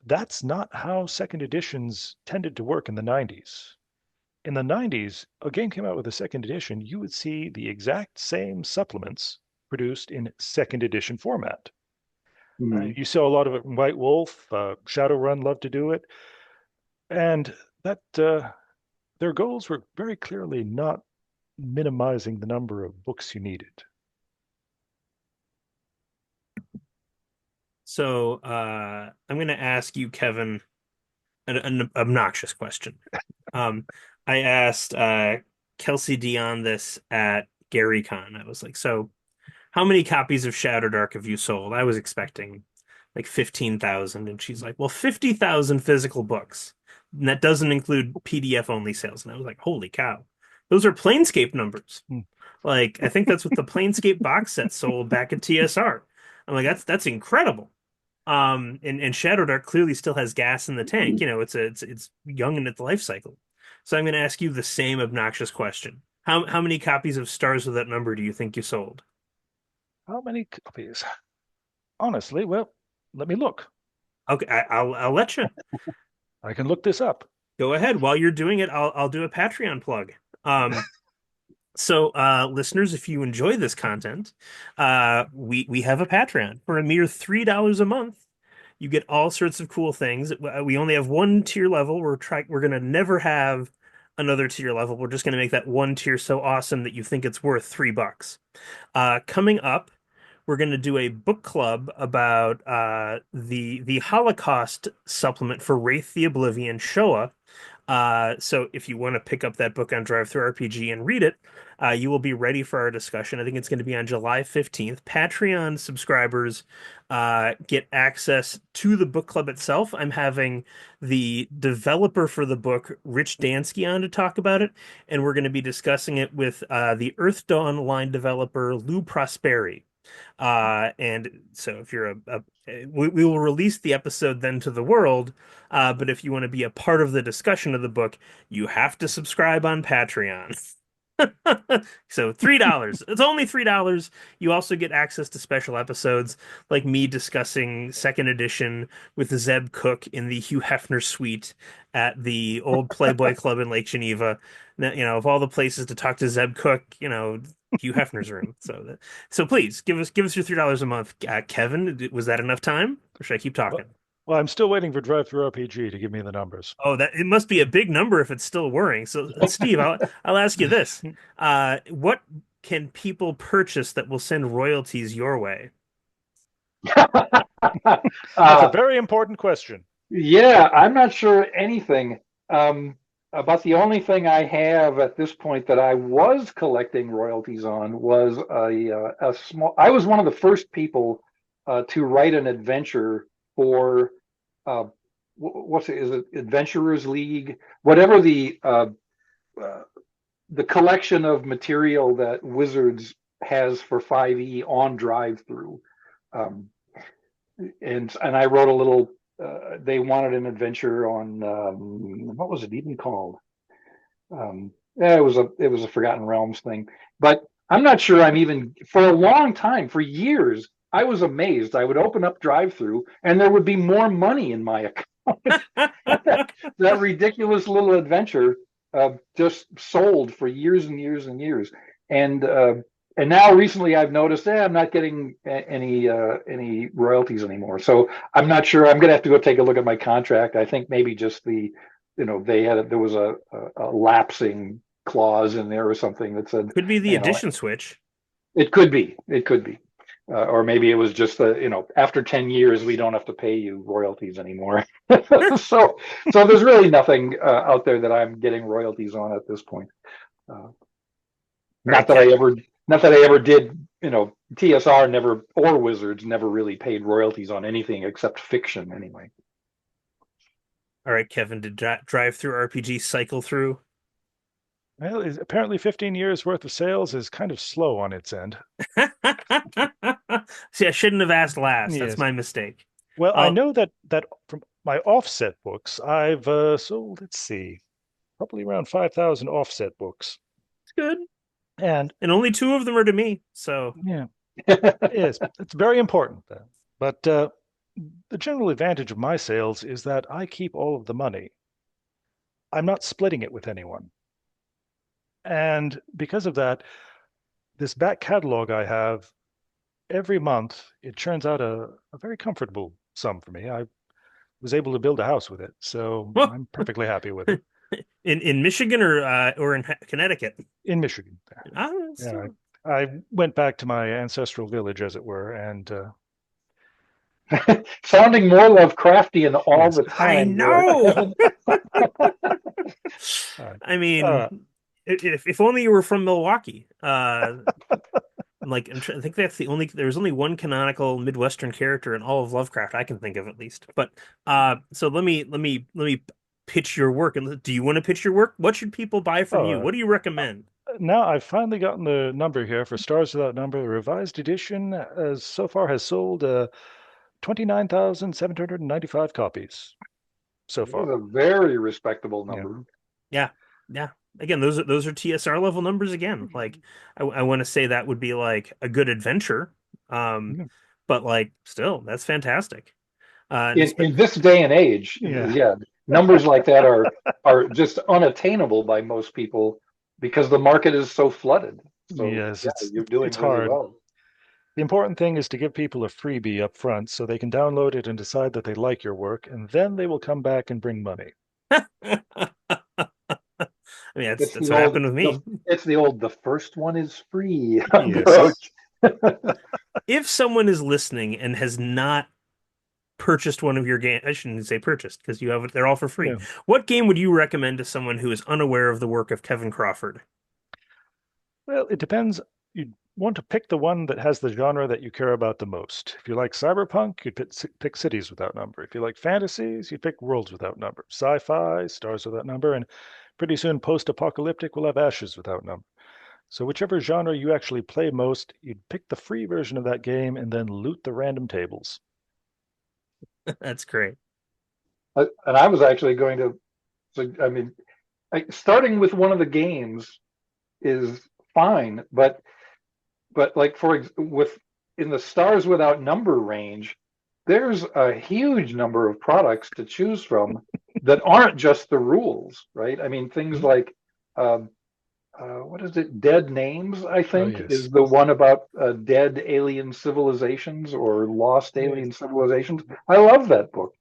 that's not how second editions tended to work in the 90s. In the 90s, a game came out with a second edition, you would see the exact same supplements produced in second edition format. You saw a lot of it in White Wolf, Shadowrun loved to do it, and that their goals were very clearly not minimizing the number of books you needed. So I'm going to ask you, Kevin, an obnoxious question. I asked Kelsey Dion this at GaryCon. I was like, so how many copies of Shadowdark have you sold? I was expecting like 15,000. And she's like, well, 50,000 physical books. And that doesn't include PDF only sales. And I was like, holy cow. Those are Planescape numbers. Like, I think that's what the Planescape box set sold back at TSR. I'm like, that's incredible. And Shadowdark clearly still has gas in the tank. It's young in its life cycle. So I'm going to ask you the same obnoxious question. How many copies of Stars with that number do you think you sold? How many copies? Honestly, well, let me look. Okay, I'll let you. I can look this up. Go ahead. While you're doing it, I'll do a Patreon plug. So listeners, if you enjoy this content, we have a Patreon for a mere $3 a month. You get all sorts of cool things. We only have one tier level. We're going to never have another tier level. We're just going to make that one tier so awesome that you think it's worth $3. Coming up, we're going to do a book club about the Holocaust supplement for Wraith the Oblivion, Shoah. So if you want to pick up that book on DriveThruRPG and read it, you will be ready for our discussion. I think it's going to be on July 15th. Patreon subscribers get access to the book club itself. I'm having the developer for the book, Rich Dansky, on to talk about it, and we're going to be discussing it with the Earth Dawn line developer, Lou Prosperi. And so if you're we will release the episode then to the world, but if you want to be a part of the discussion of the book, you have to subscribe on Patreon. So $3. It's only $3. You also get access to special episodes like me discussing second edition with Zeb Cook in the Hugh Hefner suite at the old Playboy Club in Lake Geneva. Now, of all the places to talk to Zeb Cook, Hugh Hefner's room. So please give us your $3 a month. Kevin, was that enough time, or should I keep talking? Well, I'm still waiting for DriveThruRPG to give me the numbers. Oh, it must be a big number if it's still whirring. So, Steve, I'll ask you this: what can people purchase that will send royalties your way? That's a very important question. Yeah, I'm not sure anything. about the only thing I have at this point that I was collecting royalties on was a small. I was one of the first people to write an adventure for uh, what's it? Is it Adventurers League? Whatever uh, the collection of material that Wizards has for 5e on drive through. Um, and I wrote a little. They wanted an adventure on what was it even called? Yeah, it was a Forgotten Realms thing, but I'm not sure I'm even for a long time, for years, I was amazed. I would open up drive through and there would be more money in my account. That ridiculous little adventure just sold for years and years and years. And and now recently I've noticed I'm not getting any royalties anymore. So I'm not sure. I'm gonna have to go take a look at my contract. I think maybe just there was a lapsing clause in there or something that said, Could be the you know, edition switch. it could be, or maybe it was just after 10 years we don't have to pay you royalties anymore. so so there's really nothing out there that I'm getting royalties on at this point. Uh, Right, not that I ever did. TSR never, or Wizards never really paid royalties on anything except fiction anyway. all right, Kevin. Did drive through RPG cycle through? Well, apparently 15 years worth of sales is kind of slow on its end. See, I shouldn't have asked last. That's Yes. my mistake. Well, I know that from my offset books, I've sold, let's see, probably around 5,000 offset books. It's good. And only 2 of them are to me. So yeah, it's very important. But the general advantage of my sales is that I keep all of the money. I'm not splitting it with anyone. And because of that, this back catalog I have, every month, it churns out a very comfortable sum for me. I was able to build a house with it, so I'm perfectly happy with it. In Michigan or in Connecticut? In Michigan. Yeah, I went back to my ancestral village, as it were, and sounding more Lovecraftian all yes. the time. I know. Right. I mean, if only you were from Milwaukee. Like I think there's only one canonical Midwestern character in all of Lovecraft I can think of, at least. But so let me pitch your work. And do you want to pitch your work? What should people buy from you? What do you recommend? Now I've finally gotten the number here for Stars Without Number. The revised edition so far has sold 29,795 copies so far. That's a very respectable number. Yeah. Again, those are TSR level numbers again. Like I want to say that would be like a good adventure. But like still, that's fantastic. In this day and age, numbers like that are just unattainable by most people because the market is so flooded. So yes, you're doing it's really hard. well. The important thing is to give people a freebie up front so they can download it and decide that they like your work, and then they will come back and bring money. I mean, that's what happened with me. It's the first one is free approach. If someone is listening and has not purchased one of your games, I shouldn't say purchased because they're all for free. Yeah. What game would you recommend to someone who is unaware of the work of Kevin Crawford? Well, it depends. You want to pick the one that has the genre that you care about the most. If you like cyberpunk, you'd pick Cities Without Number. If you like fantasies, you'd pick Worlds Without Number. Sci-fi, Stars Without Number, and pretty soon post-apocalyptic will have Ashes Without Number. So whichever genre you actually play most, you'd pick the free version of that game and then loot the random tables. That's great. And I was actually going to, I mean, starting with one of the games is fine, but like in the Stars Without Number range, there's a huge number of products to choose from that aren't just the rules, right? I mean, things like what is it? Dead Names, I think, is the one about dead alien civilizations or lost alien civilizations. I love that book.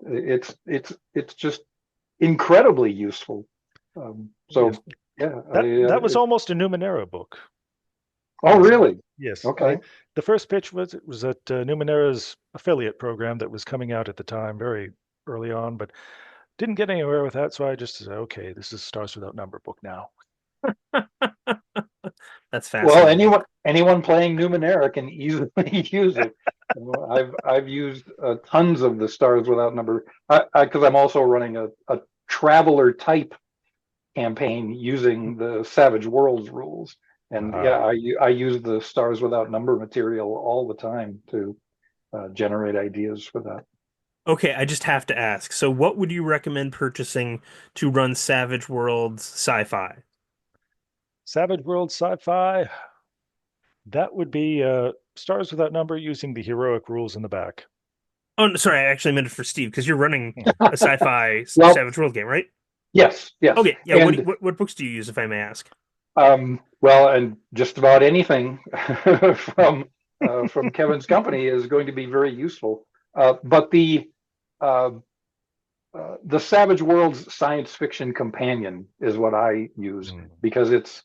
It's just incredibly useful. That was almost a Numenera book. Oh, really? Yes. Okay. The first pitch was at Numenera's affiliate program that was coming out at the time, very early on, but didn't get anywhere with that, so I just said, okay, this is Stars Without Number book now. That's fascinating. Well, anyone playing Numenera can easily use it. I've used tons of the Stars Without Number because I'm also running a traveler type campaign using the Savage Worlds rules, and I use the Stars Without Number material all the time to generate ideas for that. Okay, I just have to ask. So, what would you recommend purchasing to run Savage Worlds sci-fi? Savage World Sci-Fi, that would be Stars Without Number using the heroic rules in the back. Oh, no, sorry, I actually meant it for Steve because you're running a sci-fi Well, Savage World game, right? Yes. Okay, yeah. And, What books do you use, if I may ask? well, and just about anything from Kevin's company is going to be very useful. But the Savage Worlds Science Fiction Companion is what I use because it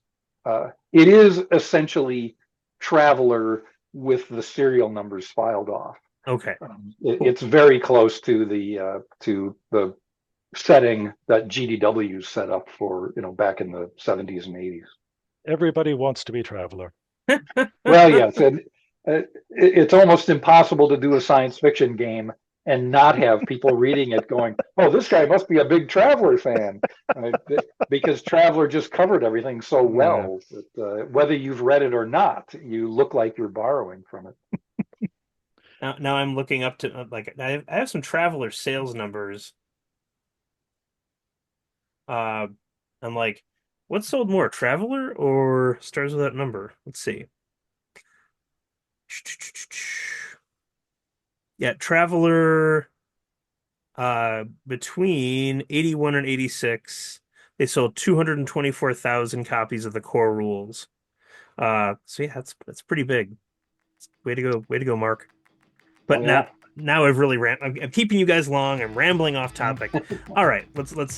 is essentially Traveler with the serial numbers filed off. Okay. It's very close to the setting that GDW set up for, back in the 70s and 80s. Everybody wants to be Traveler. Well, yes, and it's almost impossible to do a science fiction game and not have people reading it going, "Oh, this guy must be a big Traveler fan," because Traveler just covered everything so well that whether you've read it or not, you look like you're borrowing from it. Now I'm looking up to I have some Traveler sales numbers. I'm like, what sold more, Traveler or Stars Without Number? Let's see. Yeah, Traveler, between 81 and 86, they sold 224,000 copies of the core rules. So yeah, that's pretty big. Way to go, Mark. But now I've really I'm keeping you guys long. I'm rambling off topic. All right, let's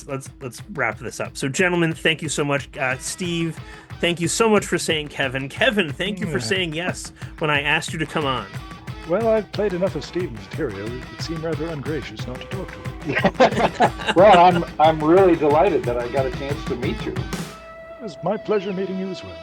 wrap this up. So, gentlemen, thank you so much. Steve, thank you so much for saying Kevin. Kevin, thank you for saying yes when I asked you to come on. Well, I've played enough of Steve's material. It would seem rather ungracious not to talk to him. Well, I'm really delighted that I got a chance to meet you. It was my pleasure meeting you as well.